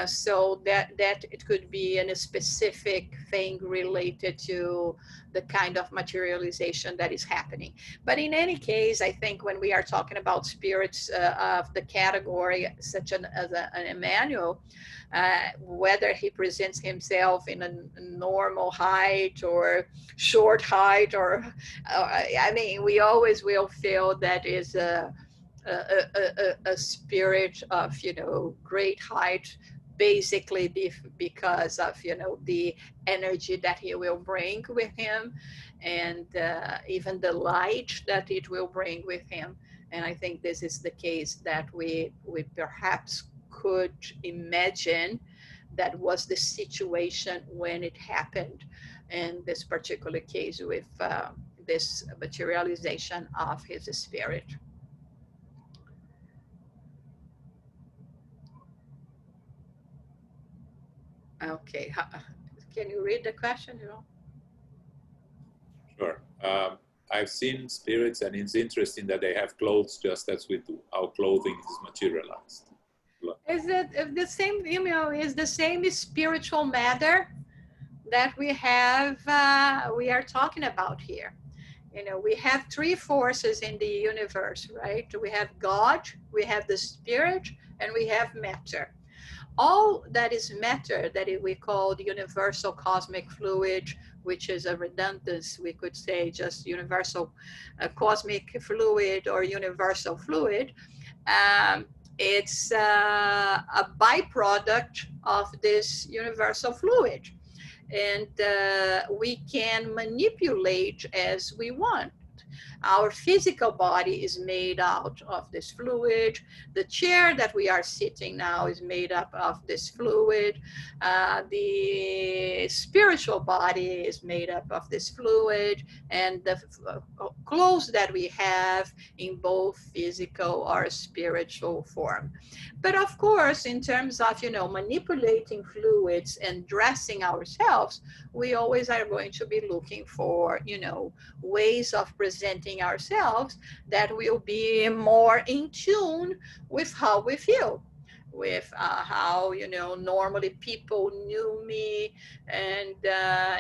So that it could be in a specific thing related to the kind of materialization that is happening. But in any case, I think when we are talking about spirits of the category such as an Emmanuel, whether he presents himself in a normal height or short height, or I mean, we always will feel that is a spirit of, you know, great height, basically because of, you know, the energy that he will bring with him, and even the light that it will bring with him. And I think this is the case that we perhaps could imagine that was the situation when it happened in this particular case with this materialization of his spirit. Okay, can you read the question? You know? Sure. I've seen spirits, and it's interesting that they have clothes just as we do. Our clothing is materialized. Is it the same, you know, is the same spiritual matter that we are talking about here. You know, we have three forces in the universe, right? We have God, we have the spirit, and we have matter. All that is matter that we call the universal cosmic fluid, which is a redundance, we could say just universal cosmic fluid or universal fluid. Um, it's a byproduct of this universal fluid. And we can manipulate as we want. Our physical body is made out of this fluid. The chair that we are sitting now is made up of this fluid. The spiritual body is made up of this fluid. And the clothes that we have in both physical or spiritual form. But of course, in terms of, you know, manipulating fluids and dressing ourselves, we always are going to be looking for, you know, ways of presenting ourselves that will be more in tune with how we feel, with how, you know, normally people knew me. And,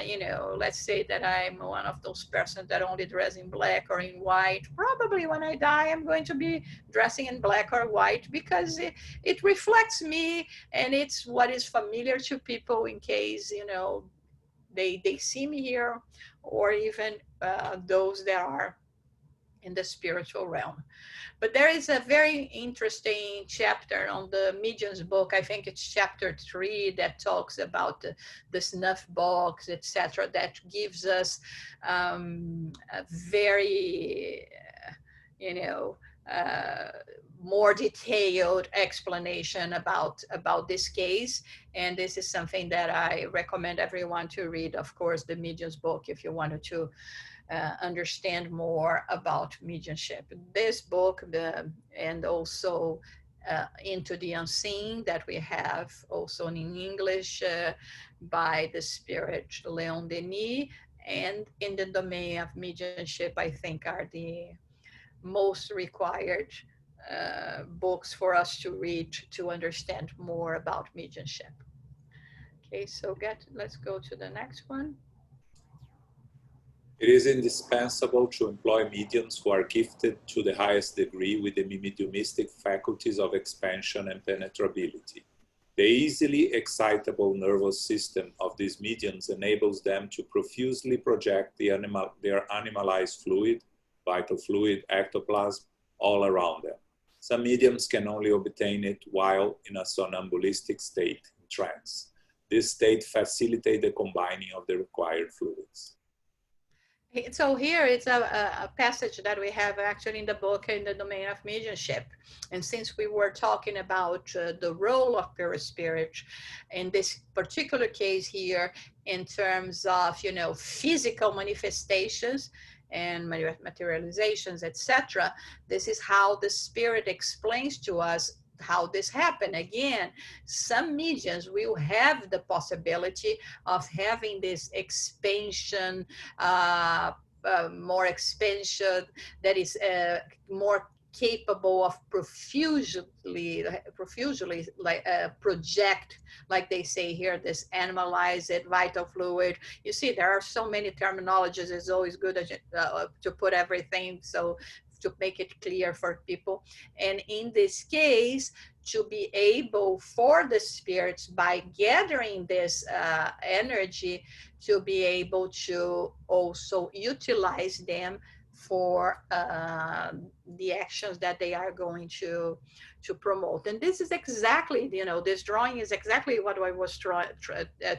you know, let's say that I'm one of those persons that only dress in black or in white. Probably when I die, I'm going to be dressing in black or white because it reflects me, and it's what is familiar to people in case, you know, they see me here, or even those that are in the spiritual realm. But there is a very interesting chapter on the Medium's book. I think it's chapter 3 that talks about the snuff box, etc. That gives us a very, you know, more detailed explanation about this case. And this is something that I recommend everyone to read. Of course, the Medium's book, if you wanted to understand more about mediumship. This book, and also Into the Unseen, that we have also in English by the spirit Leon Denis, and In the Domain of Mediumship, I think are the most required books for us to read to understand more about mediumship. Okay, so let's go to the next one. It is indispensable to employ mediums who are gifted to the highest degree with the mediumistic faculties of expansion and penetrability. The easily excitable nervous system of these mediums enables them to profusely project their animalized fluid, vital fluid, ectoplasm, all around them. Some mediums can only obtain it while in a somnambulistic state, in trance. This state facilitates the combining of the required fluids. So here it's a passage that we have actually in the book, In the Domain of Mediumship. And since we were talking about the role of perispirit in this particular case here, in terms of, you know, physical manifestations and materializations, etc., this is how the spirit explains to us how this happened. Again, some mediums will have the possibility of having this expansion, more expansion that is more capable of profusely like project, like they say here, this animalized vital fluid. You see, there are so many terminologies. It's always good to put everything so to make it clear for people. And in this case, to be able for the spirits, by gathering this energy, to be able to also utilize them for the actions that they are going to promote. And this is exactly, you know, this drawing is exactly what I was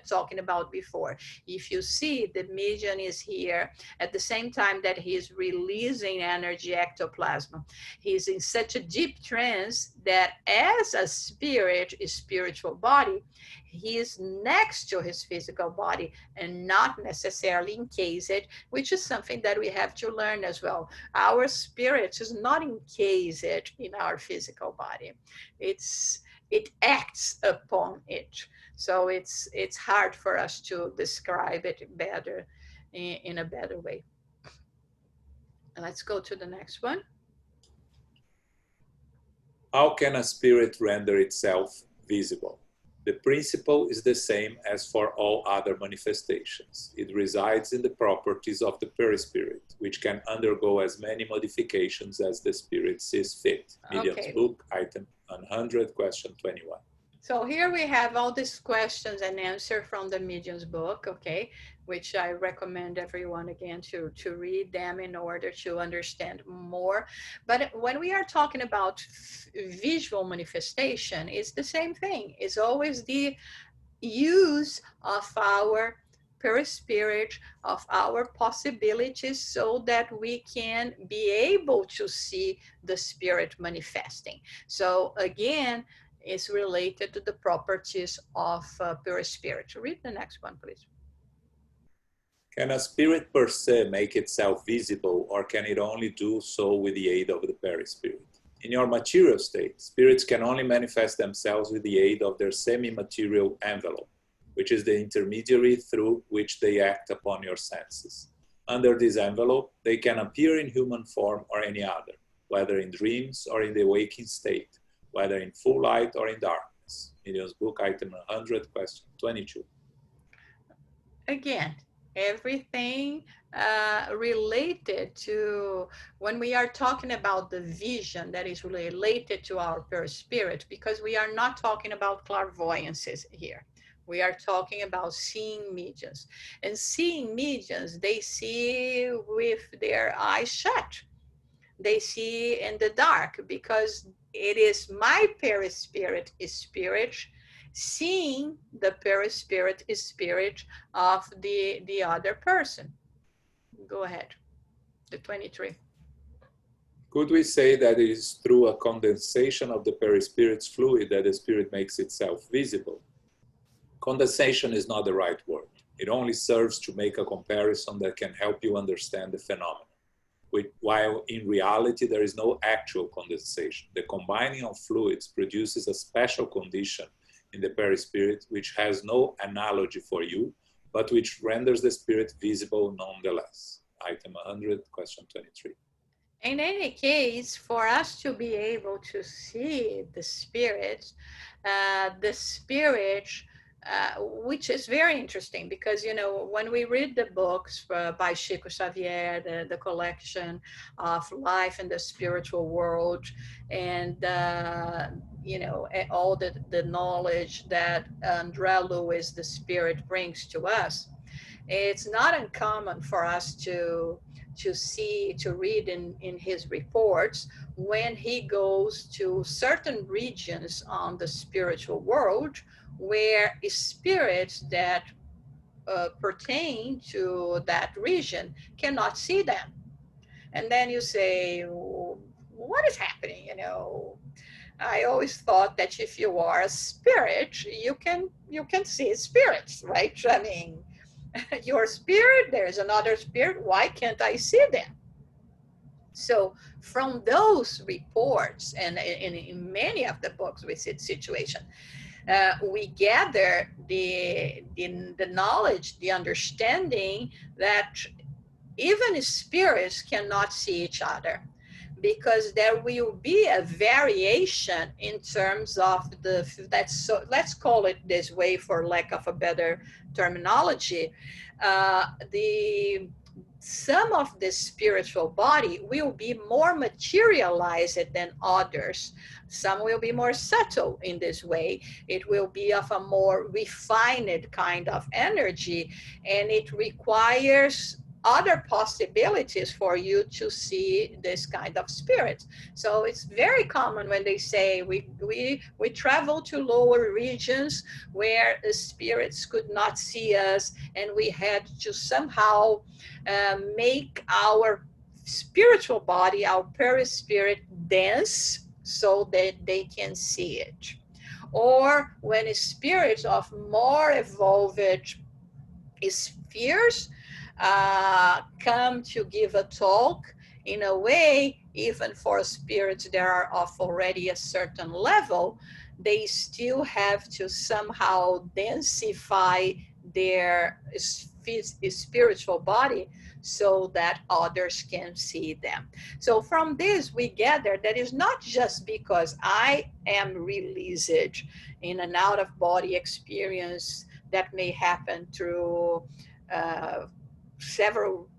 talking about before. If you see, the medium is here at the same time that he is releasing energy ectoplasm. He's in such a deep trance that as a spirit, a spiritual body, he is next to his physical body and not necessarily encased, which is something that we have to learn as well. Our spirit is not encased in our physical body. It acts upon it. So it's hard for us to describe it better, in a better way. Let's go to the next one. How can a spirit render itself visible? The principle is the same as for all other manifestations. It resides in the properties of the perispirit, which can undergo as many modifications as the spirit sees fit. Medium's book, item 100, question 21. So here we have all these questions and answers from the Medium's book, okay, which I recommend everyone again to read them in order to understand more. But when we are talking about visual manifestation, it's the same thing. It's always the use of our perispirit, of our possibilities, so that we can be able to see the spirit manifesting. So again, is related to the properties of perispirit. Read the next one, please. Can a spirit per se make itself visible, or can it only do so with the aid of the perispirit? In your material state, spirits can only manifest themselves with the aid of their semi-material envelope, which is the intermediary through which they act upon your senses. Under this envelope, they can appear in human form or any other, whether in dreams or in the waking state, whether in full light or in darkness. Medium's book, item 100, question 22. Again, everything related to, when we are talking about the vision, that is related to our perispirit, because we are not talking about clairvoyances here. We are talking about seeing mediums. And seeing mediums, they see with their eyes shut. They see in the dark, because it is my perispirit is spirit seeing the perispirit is spirit of the other person. Go ahead, the 23. Could we say that it is through a condensation of the perispirit's fluid that the spirit makes itself visible? Condensation is not the right word. It only serves to make a comparison that can help you understand the phenomenon. While in reality there is no actual condensation. The combining of fluids produces a special condition in the perispirit which has no analogy for you, but which renders the spirit visible nonetheless. Item 100, question 23. In any case, for us to be able to see the spirit, which is very interesting, because, you know, when we read the books by Chico Xavier, the collection of life in the spiritual world, and, you know, all the knowledge that André Luiz, the spirit, brings to us, it's not uncommon for us to read in his reports when he goes to certain regions on the spiritual world where spirits that pertain to that region cannot see them. And then you say, what is happening? You know, I always thought that if you are a spirit, you can see spirits, right? I mean, your spirit, there's another spirit, why can't I see them? So from those reports, and in many of the books we see the situation, we gather the knowledge, the understanding that even spirits cannot see each other, because there will be a variation in terms of let's call it this way for lack of a better terminology. Some of the spiritual body will be more materialized than others. Some will be more subtle in this way. It will be of a more refined kind of energy, and it requires other possibilities for you to see this kind of spirit. So it's very common when they say we travel to lower regions where the spirits could not see us, and we had to somehow make our spiritual body, our perispirit, dense so that they can see it. Or when spirits of more evolved spheres come to give a talk, in a way, even for spirits that are of already a certain level, they still have to somehow densify their spiritual body so that others can see them. So from this, we gather that it's not just because I am released in an out-of-body experience that may happen through several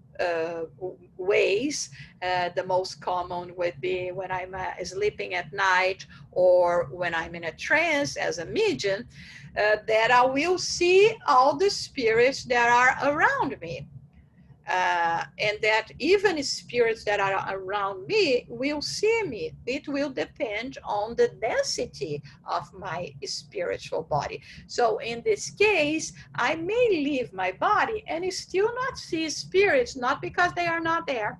ways. The most common would be when I'm sleeping at night, or when I'm in a trance as a medium, that I will see all the spirits that are around me. And that even spirits that are around me will see me. It will depend on the density of my spiritual body. So in this case, I may leave my body and still not see spirits, not because they are not there,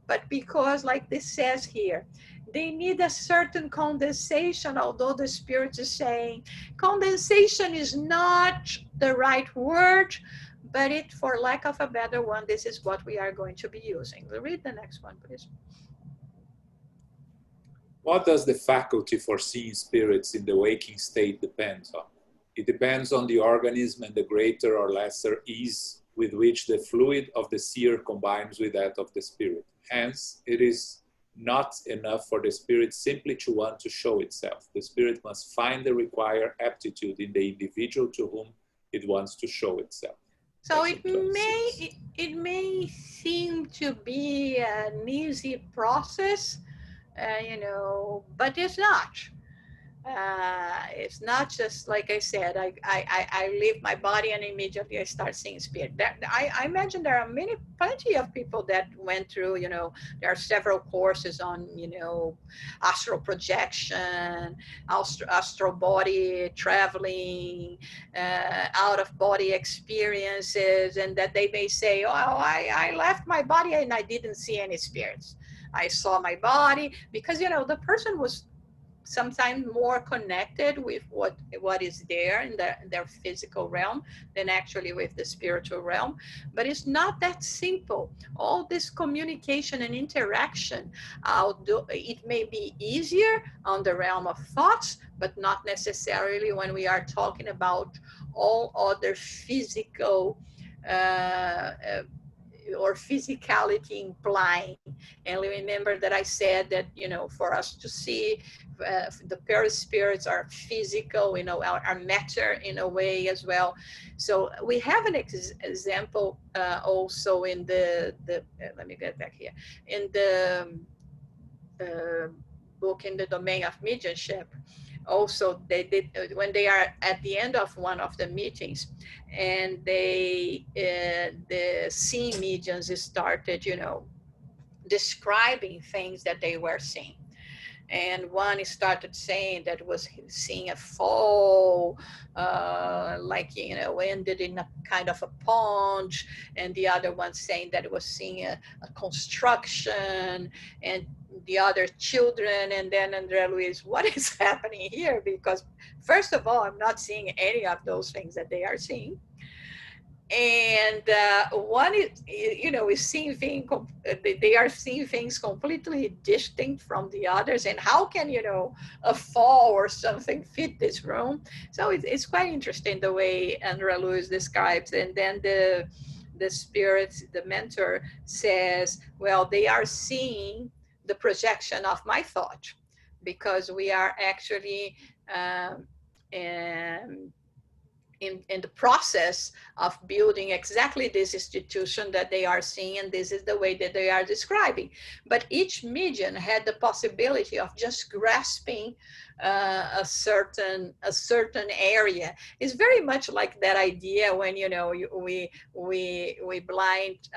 but because, like this says here, they need a certain condensation, although the Spirit is saying condensation is not the right word, but it, for lack of a better one, this is what we are going to be using. We'll read the next one, please. What does the faculty for seeing spirits in the waking state depend on? It depends on the organism and the greater or lesser ease with which the fluid of the seer combines with that of the spirit. Hence, it is not enough for the spirit simply to want to show itself. The spirit must find the required aptitude in the individual to whom it wants to show itself. So it may seem to be an easy process, but it's not. It's not just, like I said, I leave my body and immediately I start seeing spirit. I imagine there are plenty of people that went through, there are several courses on, astral projection, astral body traveling, out of body experiences, and that they may say, oh, I left my body and I didn't see any spirits. I saw my body because, the person was sometimes more connected with what is there in their physical realm than actually with the spiritual realm. But it's not that simple. All this communication and interaction, it may be easier on the realm of thoughts, but not necessarily when we are talking about all other physical or physicality implying. And remember that I said that, for us to see the perispirits are physical, are matter in a way as well. So we have an example also in the let me get back here, in the book In the Domain of Mediumship. Also, they did, when they are at the end of one of the meetings, and the seeing mediums started, describing things that they were seeing. And one started saying that was seeing a fall, ended in a kind of a pond, and the other one saying that it was seeing a construction, and the other children. And then Andrea Luiz, what is happening here? Because first of all, I'm not seeing any of those things that they are seeing. And one is, is seeing things, they are seeing things completely distinct from the others. And how can, a fall or something fit this room? So it's quite interesting the way Andrea Luiz describes. And then the spirit, the mentor says, well, they are seeing the projection of my thought, because we are actually in the process of building exactly this institution that they are seeing, and this is the way that they are describing. But each medium had the possibility of just grasping a certain area. It's very much like that idea when we blind,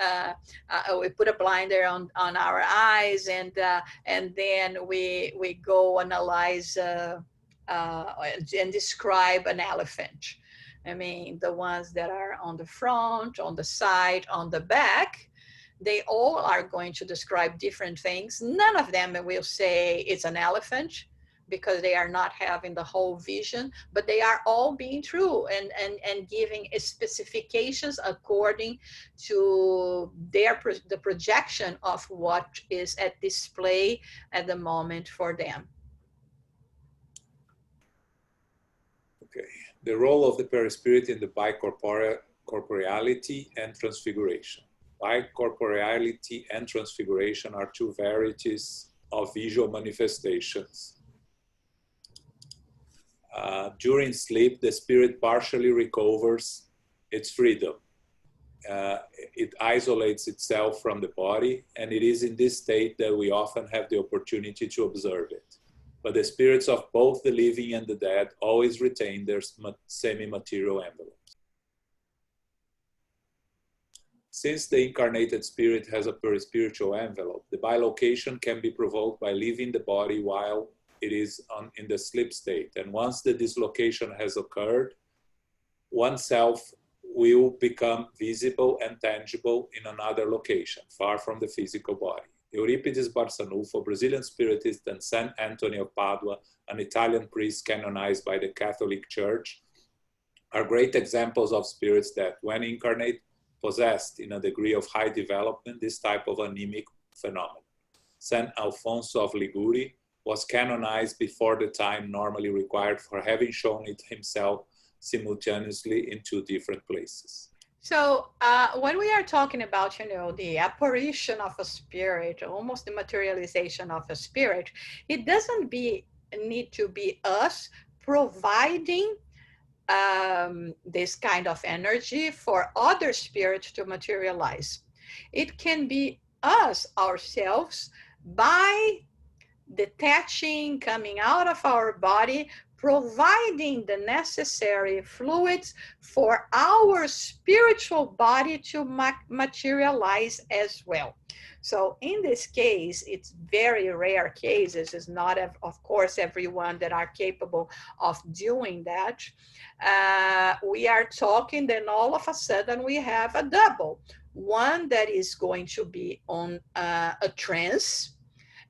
we put a blinder on our eyes, and then we go analyze and describe an elephant. I mean, the ones that are on the front, on the side, on the back, they all are going to describe different things. None of them will say it's an elephant, because they are not having the whole vision, but they are all being true and giving specifications according to the projection of what is at display at the moment for them. Okay. The role of the perispirit in the bicorporeal corporeality and transfiguration. Corporeality and transfiguration are two varieties of visual manifestations. During sleep, the spirit partially recovers its freedom. It isolates itself from the body, and it is in this state that we often have the opportunity to observe it. But the spirits of both the living and the dead always retain their semi-material envelopes. Since the incarnated spirit has a perispiritual envelope, the bilocation can be provoked by leaving the body while it is in the sleep state. And once the dislocation has occurred, oneself will become visible and tangible in another location, far from the physical body. Euripides Barçanufo, Brazilian spiritist, and Saint Anthony of Padua, an Italian priest canonized by the Catholic Church, are great examples of spirits that, when incarnate, possessed in a degree of high development this type of anemic phenomenon. Saint Alfonso of Liguri was canonized before the time normally required for having shown it himself simultaneously in two different places. So when we are talking about, the apparition of a spirit, almost the materialization of a spirit, it doesn't need to be us providing this kind of energy for other spirits to materialize. It can be us ourselves by detaching, coming out of our body, providing the necessary fluids for our spiritual body to materialize as well. So in this case, it's very rare cases. It's not, of course, everyone that are capable of doing that. We are talking, then all of a sudden we have a double. One that is going to be on a trance,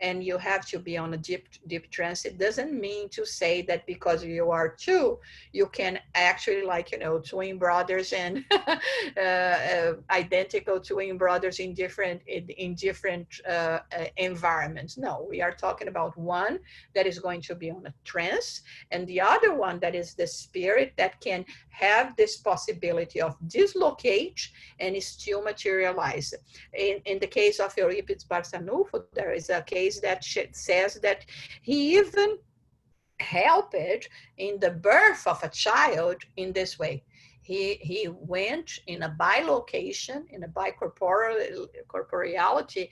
and you have to be on a deep trance. It doesn't mean to say that because you are two, you can actually, like, twin brothers and identical twin brothers in different environments. No, we are talking about one that is going to be on a trance, and the other one that is the spirit that can have this possibility of dislocate and still materialize. In the case of Euripides Barçanufo, there is a case that says that he even helped in the birth of a child in this way. He went in a bilocation, in a bicorporeality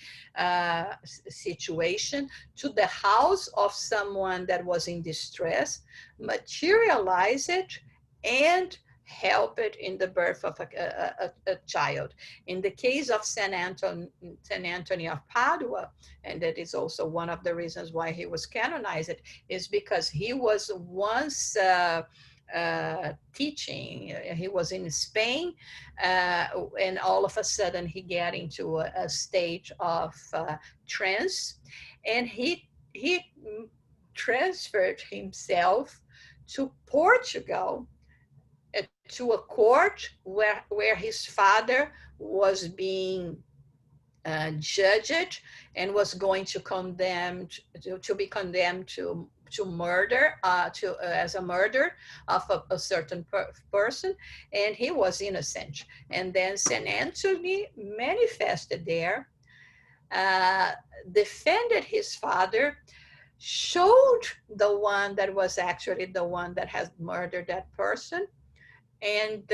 situation to the house of someone that was in distress, materialized it, and help it in the birth of a child. In the case of Saint Anthony of Padua, and that is also one of the reasons why he was canonized, is because he was once teaching. He was in Spain, and all of a sudden he got into a state of trance, and he transferred himself to Portugal, to a court where his father was being judged and was going to be condemned to murder, as a murder of a certain person, and he was innocent. And then Saint Anthony manifested there, defended his father, showed the one that was actually the one that has murdered that person, and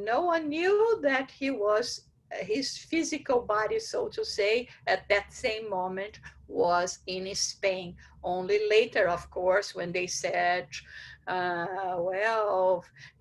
no one knew that his physical body, so to say, at that same moment was in Spain. Only later, of course, when they said,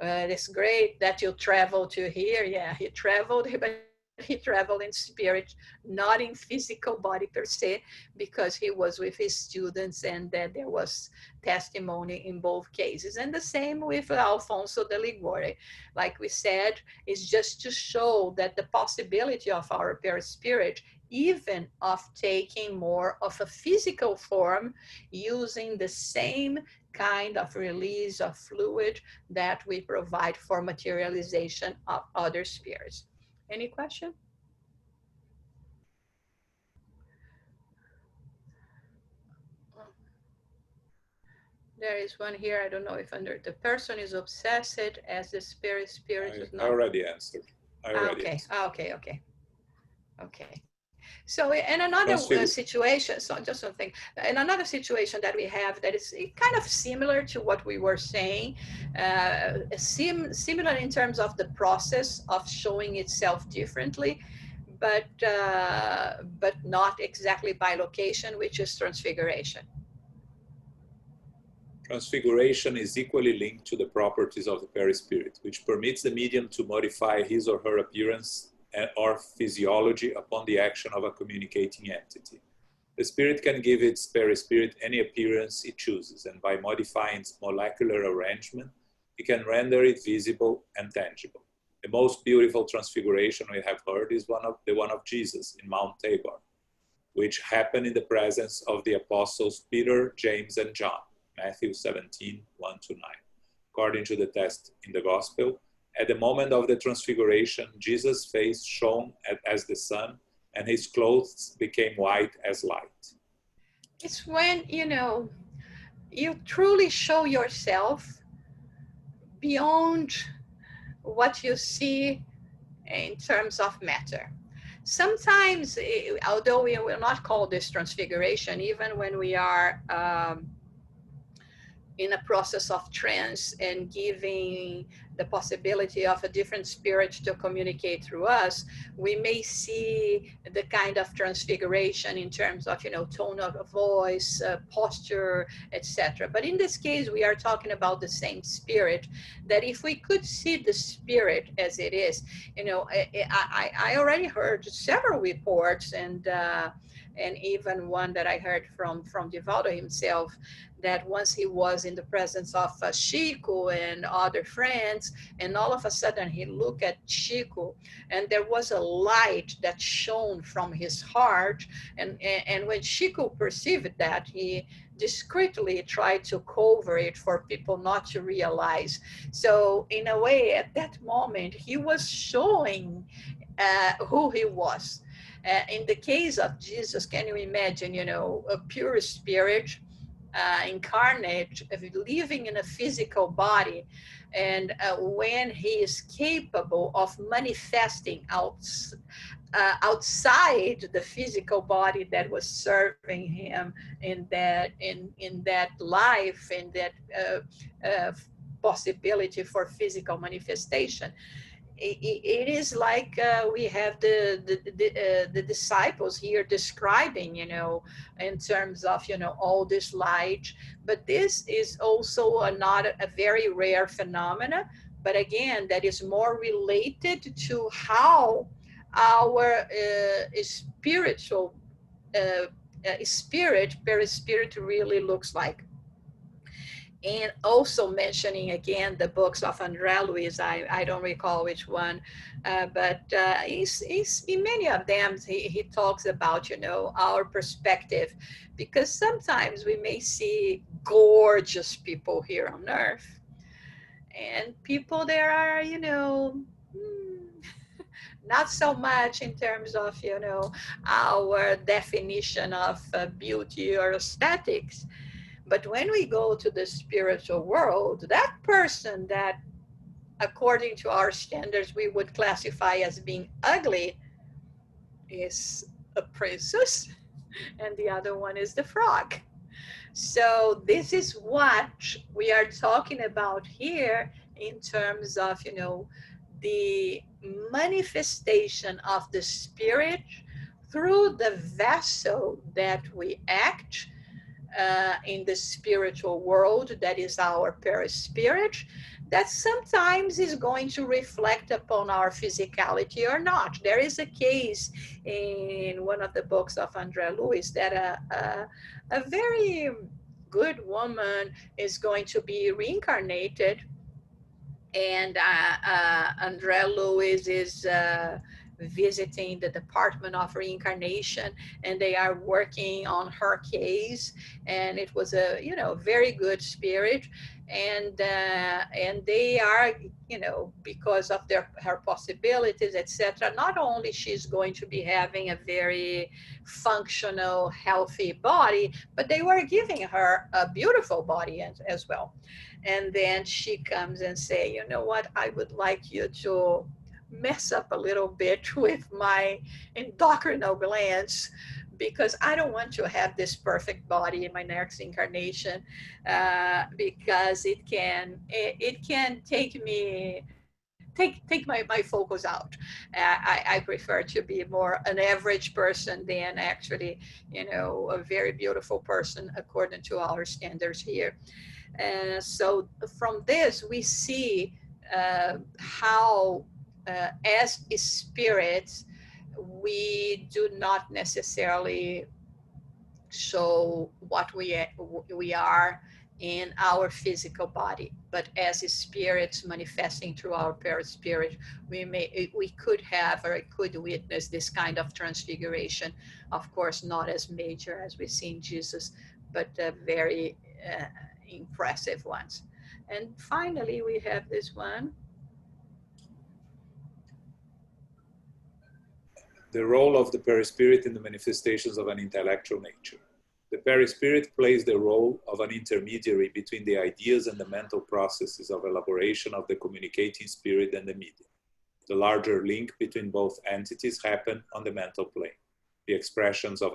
it's great that you traveled to here. Yeah, he traveled, but he traveled in spirit, not in physical body per se, because he was with his students, and that there was testimony in both cases. And the same with Alfonso de Ligure. Like we said, is just to show that the possibility of our perispirit, even of taking more of a physical form, using the same kind of release of fluid that we provide for materialization of other spirits. Any question? There is one here. I don't know if under the person is obsessed as the spirit is I not. already answered. I already Okay. answered. Okay. So in another Transfig situation, so just something, in another situation that we have that is kind of similar to what we were saying, similar in terms of the process of showing itself differently, but not exactly by location, which is transfiguration. Transfiguration is equally linked to the properties of the perispirit, which permits the medium to modify his or her appearance or physiology upon the action of a communicating entity. The spirit can give its perispirit any appearance it chooses, and by modifying its molecular arrangement, it can render it visible and tangible. The most beautiful transfiguration we have heard is the one of Jesus in Mount Tabor, which happened in the presence of the apostles Peter, James, and John, Matthew 17, 1-9. According to the text in the Gospel, at the moment of the transfiguration, Jesus' face shone as the sun, and his clothes became white as light. It's when, you truly show yourself beyond what you see in terms of matter. Sometimes, although we will not call this transfiguration, even when we are in a process of trance and giving the possibility of a different spirit to communicate through us, we may see the kind of transfiguration in terms of, tone of voice, posture, etc. But in this case, we are talking about the same spirit, that if we could see the spirit as it is, I already heard several reports, and even one that I heard from Divaldo himself, that once he was in the presence of Chico and other friends, and all of a sudden he looked at Chico, and there was a light that shone from his heart, and when Chico perceived that, he discreetly tried to cover it for people not to realize. So in a way, at that moment, he was showing who he was. In the case of Jesus, can you imagine, a pure spirit incarnate, living in a physical body, and when he is capable of manifesting outside the physical body that was serving him in that life, in that possibility for physical manifestation. It is like we have the disciples here describing, in terms of, all this light. But this is also not a very rare phenomena, but again, that is more related to how our spiritual spirit, perispirit, really looks like. And also mentioning again the books of André Luiz, I don't recall which one, but he's in many of them, he talks about, our perspective, because sometimes we may see gorgeous people here on earth, and people there are, not so much in terms of, our definition of beauty or aesthetics. But when we go to the spiritual world, that person that, according to our standards, we would classify as being ugly is a princess, and the other one is the frog. So this is what we are talking about here in terms of, the manifestation of the spirit through the vessel that we act in the spiritual world, that is our perispirit, that sometimes is going to reflect upon our physicality or not. There is a case in one of the books of André Luiz that a very good woman is going to be reincarnated, and André Luiz visiting the Department of Reincarnation, and they are working on her case. And it was a, you know, very good spirit. And they are, you know, because of her possibilities, etc. Not only she's going to be having a very functional, healthy body, but they were giving her a beautiful body as well. And then she comes and say, you know what, I would like you to mess up a little bit with my endocrinal glands, because I don't want to have this perfect body in my next incarnation, because it can take my focus out. I prefer to be more an average person than actually, you know, a very beautiful person according to our standards here. So from this, we see how, as spirits, we do not necessarily show what we are in our physical body, but as spirits manifesting through our perispirit, we could have, or could witness this kind of transfiguration. Of course, not as major as we see in Jesus, but very impressive ones. And finally, we have this one. The role of the perispirit in the manifestations of an intellectual nature. The perispirit plays the role of an intermediary between the ideas and the mental processes of elaboration of the communicating spirit and the medium. The larger link between both entities happen on the mental plane. The expressions of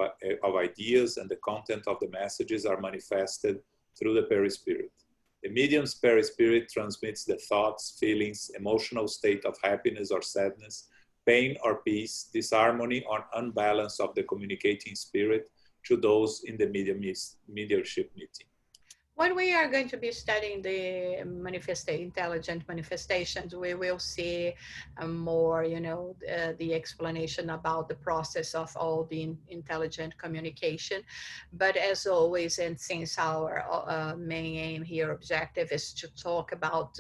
ideas and the content of the messages are manifested through the perispirit. The medium's perispirit transmits the thoughts, feelings, emotional state of happiness or sadness, pain or peace, disharmony or unbalance of the communicating spirit to those in the mediumship meeting. When we are going to be studying the intelligent manifestations, we will see more, you know, the explanation about the process of all the intelligent communication. But as always, and since our main aim here, objective, is to talk about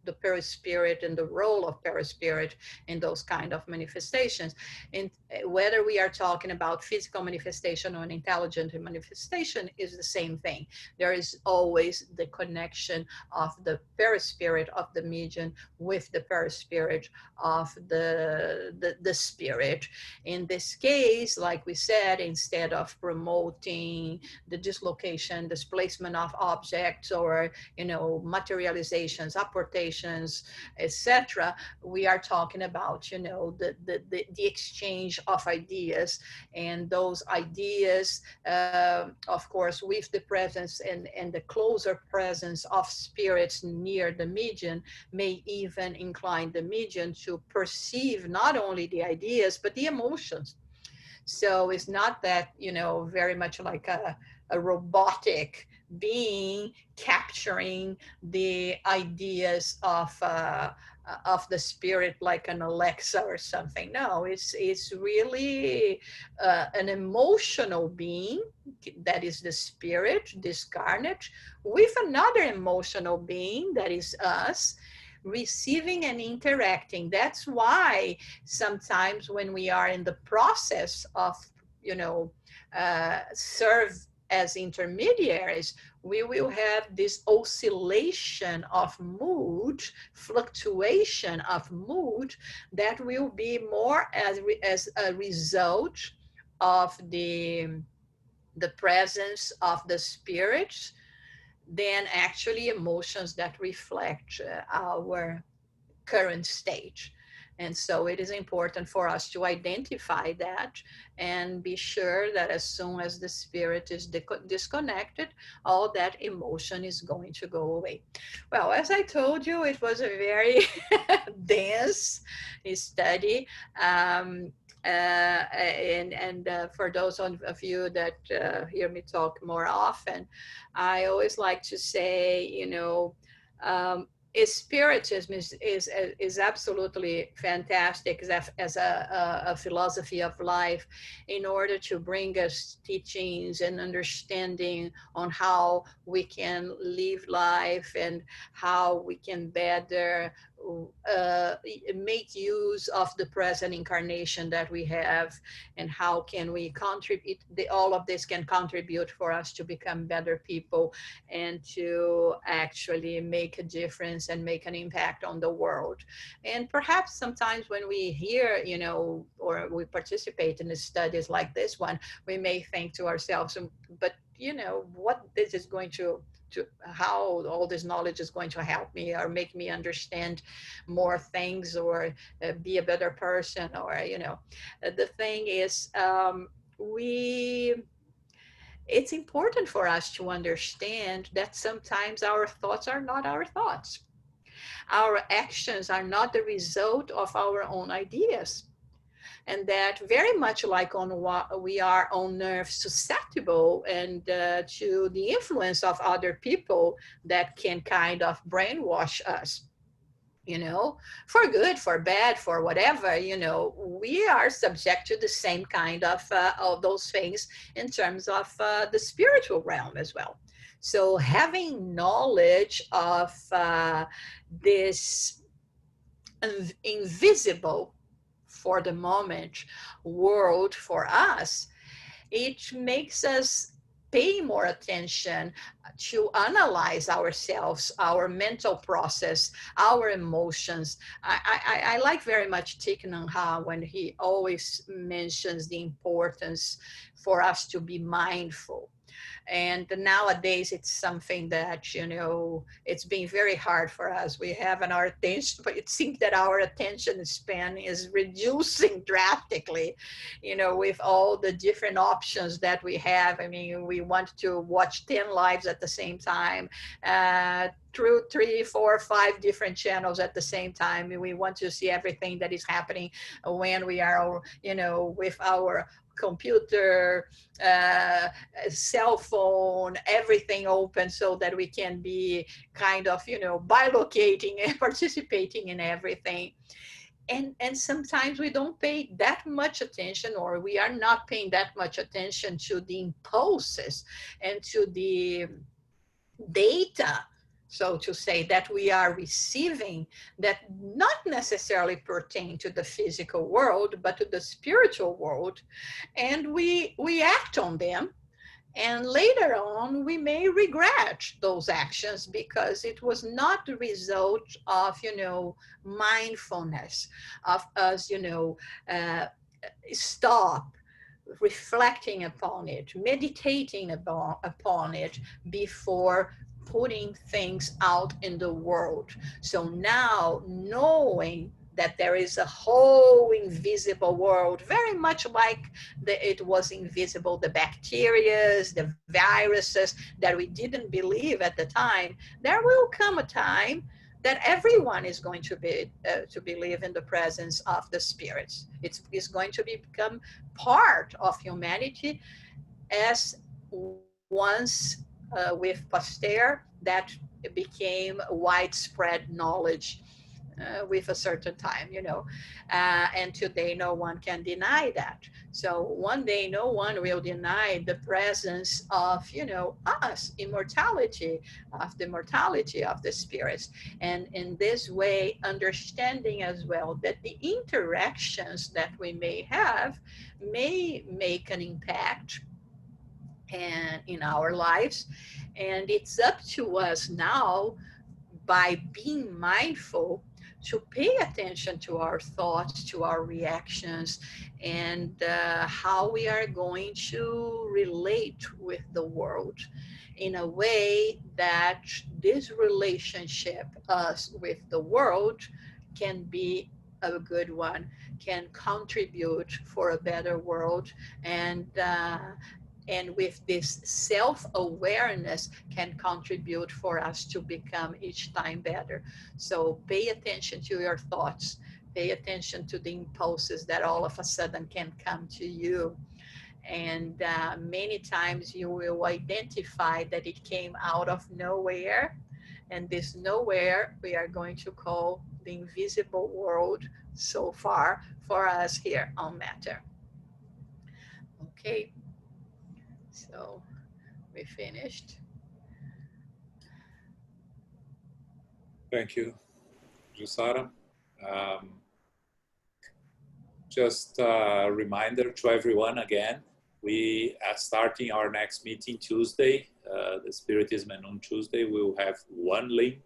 the perispirit and the role of perispirit in those kind of manifestations. And whether we are talking about physical manifestation or an intelligent manifestation is the same thing. There is always the connection of the perispirit of the medium with the perispirit of the spirit. In this case, like we said, instead of promoting the dislocation, displacement of objects, or, you know, materializations, apportations, etc., we are talking about, you know, the exchange of ideas. And those ideas, of course, with the presence and the closer presence of spirits near the medium, may even incline the medium to perceive not only the ideas but the emotions. So it's not that, you know, very much like a robotic being capturing the ideas of the spirit like an Alexa or something. No, it's really an emotional being, that is the spirit discarnate, with another emotional being, that is us, receiving and interacting. That's why sometimes when we are in the process of, you know, serve as intermediaries, we will have this oscillation of mood, fluctuation of mood, that will be more as a result of the presence of the spirits than actually emotions that reflect our current stage. And so it is important for us to identify that and be sure that as soon as the spirit is disconnected, all that emotion is going to go away. Well, as I told you, it was a very dense study. For those of you that hear me talk more often, I always like to say, you know, spiritism is absolutely fantastic as a philosophy of life, in order to bring us teachings and understanding on how we can live life and how we can better make use of the present incarnation that we have, and how can we contribute. All of this can contribute for us to become better people and to actually make a difference and make an impact on the world. And perhaps sometimes when we hear, or we participate in studies like this one, we may think to ourselves, but what this is going to how all this knowledge is going to help me or make me understand more things, or be a better person, or the thing is, we it's important for us to understand that sometimes our thoughts are not our thoughts, our actions are not the result of our own ideas, and that very much like on what we are on nerves susceptible and to the influence of other people that can kind of brainwash us, for good, for bad, for whatever, we are subject to the same kind of those things in terms of the spiritual realm as well. So having knowledge of this invisible, for the moment, world for us, it makes us pay more attention to analyze ourselves, our mental process, our emotions. I like very much Thich Nhat Hanh when he always mentions the importance for us to be mindful. And nowadays it's something that, it's been very hard for us. We have our attention, but it seems that our attention span is reducing drastically, with all the different options that we have. I mean, we want to watch 10 lives at the same time, through 3, 4, 5 different channels at the same time. We want to see everything that is happening when we are, with our computer, cell phone, everything open, so that we can be kind of, bilocating and participating in everything. And sometimes we don't pay that much attention, or we are not paying that much attention to the impulses and to the data, so to say, that we are receiving, that not necessarily pertain to the physical world, but to the spiritual world. And we act on them. And later on, we may regret those actions because it was not the result of, mindfulness, of us, stop, reflecting upon it, meditating upon it before putting things out in the world. So now, knowing that there is a whole invisible world, very much like it was invisible, the bacteria, the viruses that we didn't believe at the time, there will come a time that everyone is going to believe in the presence of the spirits. It's going to become part of humanity, as once with Pasteur, that became widespread knowledge with a certain time, and today no one can deny that. So one day no one will deny the presence of, us, immortality, of the mortality of the spirits. And in this way, understanding as well that the interactions that we may have may make an impact and in our lives. And it's up to us now, by being mindful, to pay attention to our thoughts, to our reactions, and how we are going to relate with the world in a way that this relationship, us with the world, can be a good one, can contribute for a better world, and with this self-awareness can contribute for us to become each time better. So pay attention to your thoughts, pay attention to the impulses that all of a sudden can come to you. And many times you will identify that it came out of nowhere. And this nowhere we are going to call the invisible world so far for us here on Matter. Okay. So we finished. Thank you. Jussara. Just a reminder to everyone again, we are starting our next meeting Tuesday, the Spiritism and Noon Tuesday. We will have one link,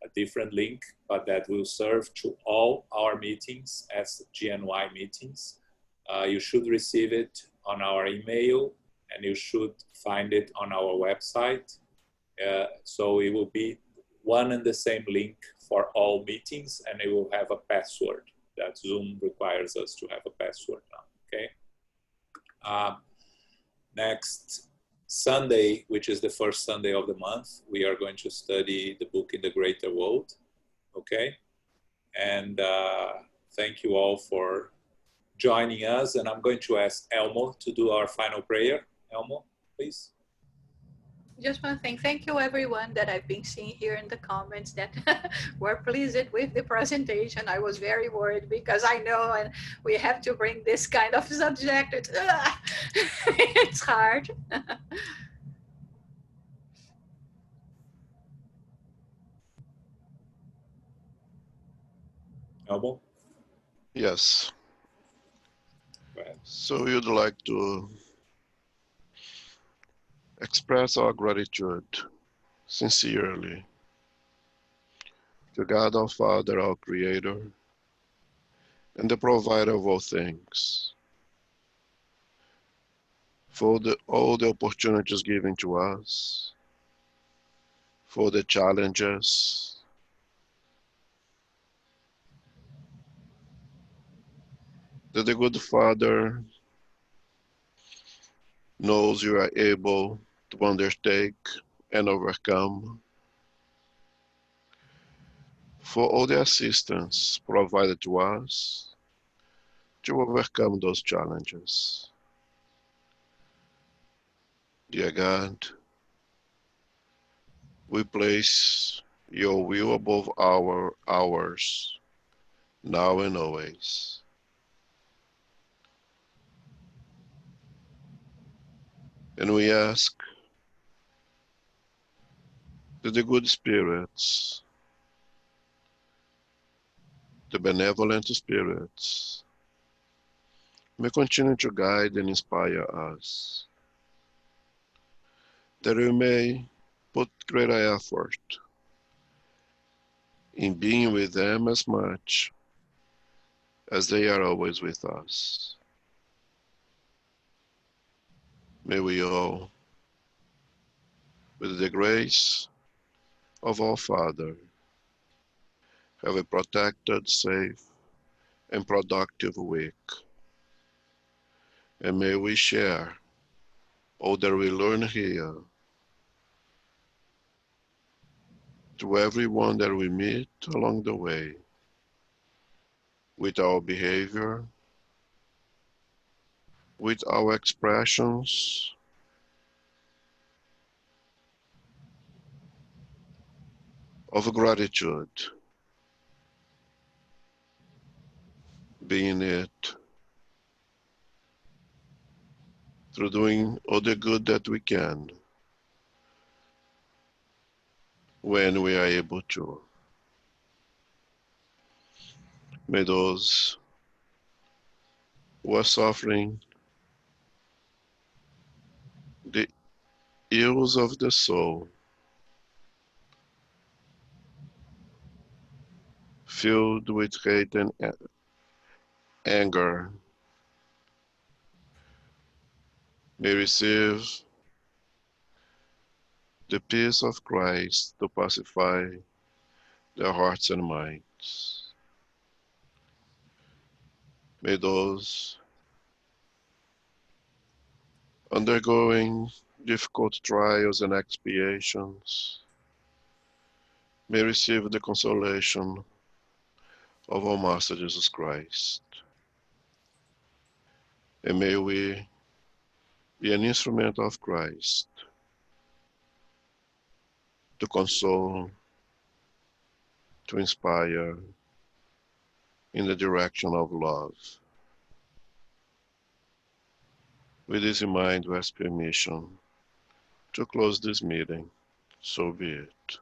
a different link, but that will serve to all our meetings as GNY meetings. You should receive it on our email, and you should find it on our website. So it will be one and the same link for all meetings, and it will have a password. That Zoom requires us to have a password now, okay? Next Sunday, which is the first Sunday of the month, we are going to study the book In the Greater World, okay? And thank you all for joining us, and I'm going to ask Elmo to do our final prayer. Elmo, please. Just one thing, thank you everyone that I've been seeing here in the comments that were pleased with the presentation. I was very worried because I know and we have to bring this kind of subject. It's hard. Elmo? Yes. Go ahead. So we'd like to express our gratitude sincerely to God our Father, our Creator, and the provider of all things, for all the opportunities given to us, for the challenges, that the good Father knows you are able to undertake and overcome, for all the assistance provided to us to overcome those challenges. Dear God, we place your will above ours, now and always. And we ask that the good spirits, the benevolent spirits, may continue to guide and inspire us, that we may put greater effort in being with them as much as they are always with us. May we all, with the grace of our Father, have a protected, safe, and productive week. And may we share all that we learn here to everyone that we meet along the way, with our behavior, with our expressions of gratitude, being it through doing all the good that we can when we are able to. May those who are suffering the ills of the soul, filled with hate and anger, may receive the peace of Christ to pacify their hearts and minds. May those undergoing difficult trials and expiations may receive the consolation of our Master Jesus Christ. And may we be an instrument of Christ to console, to inspire in the direction of love. With this in mind, we ask permission to close this meeting. So be it.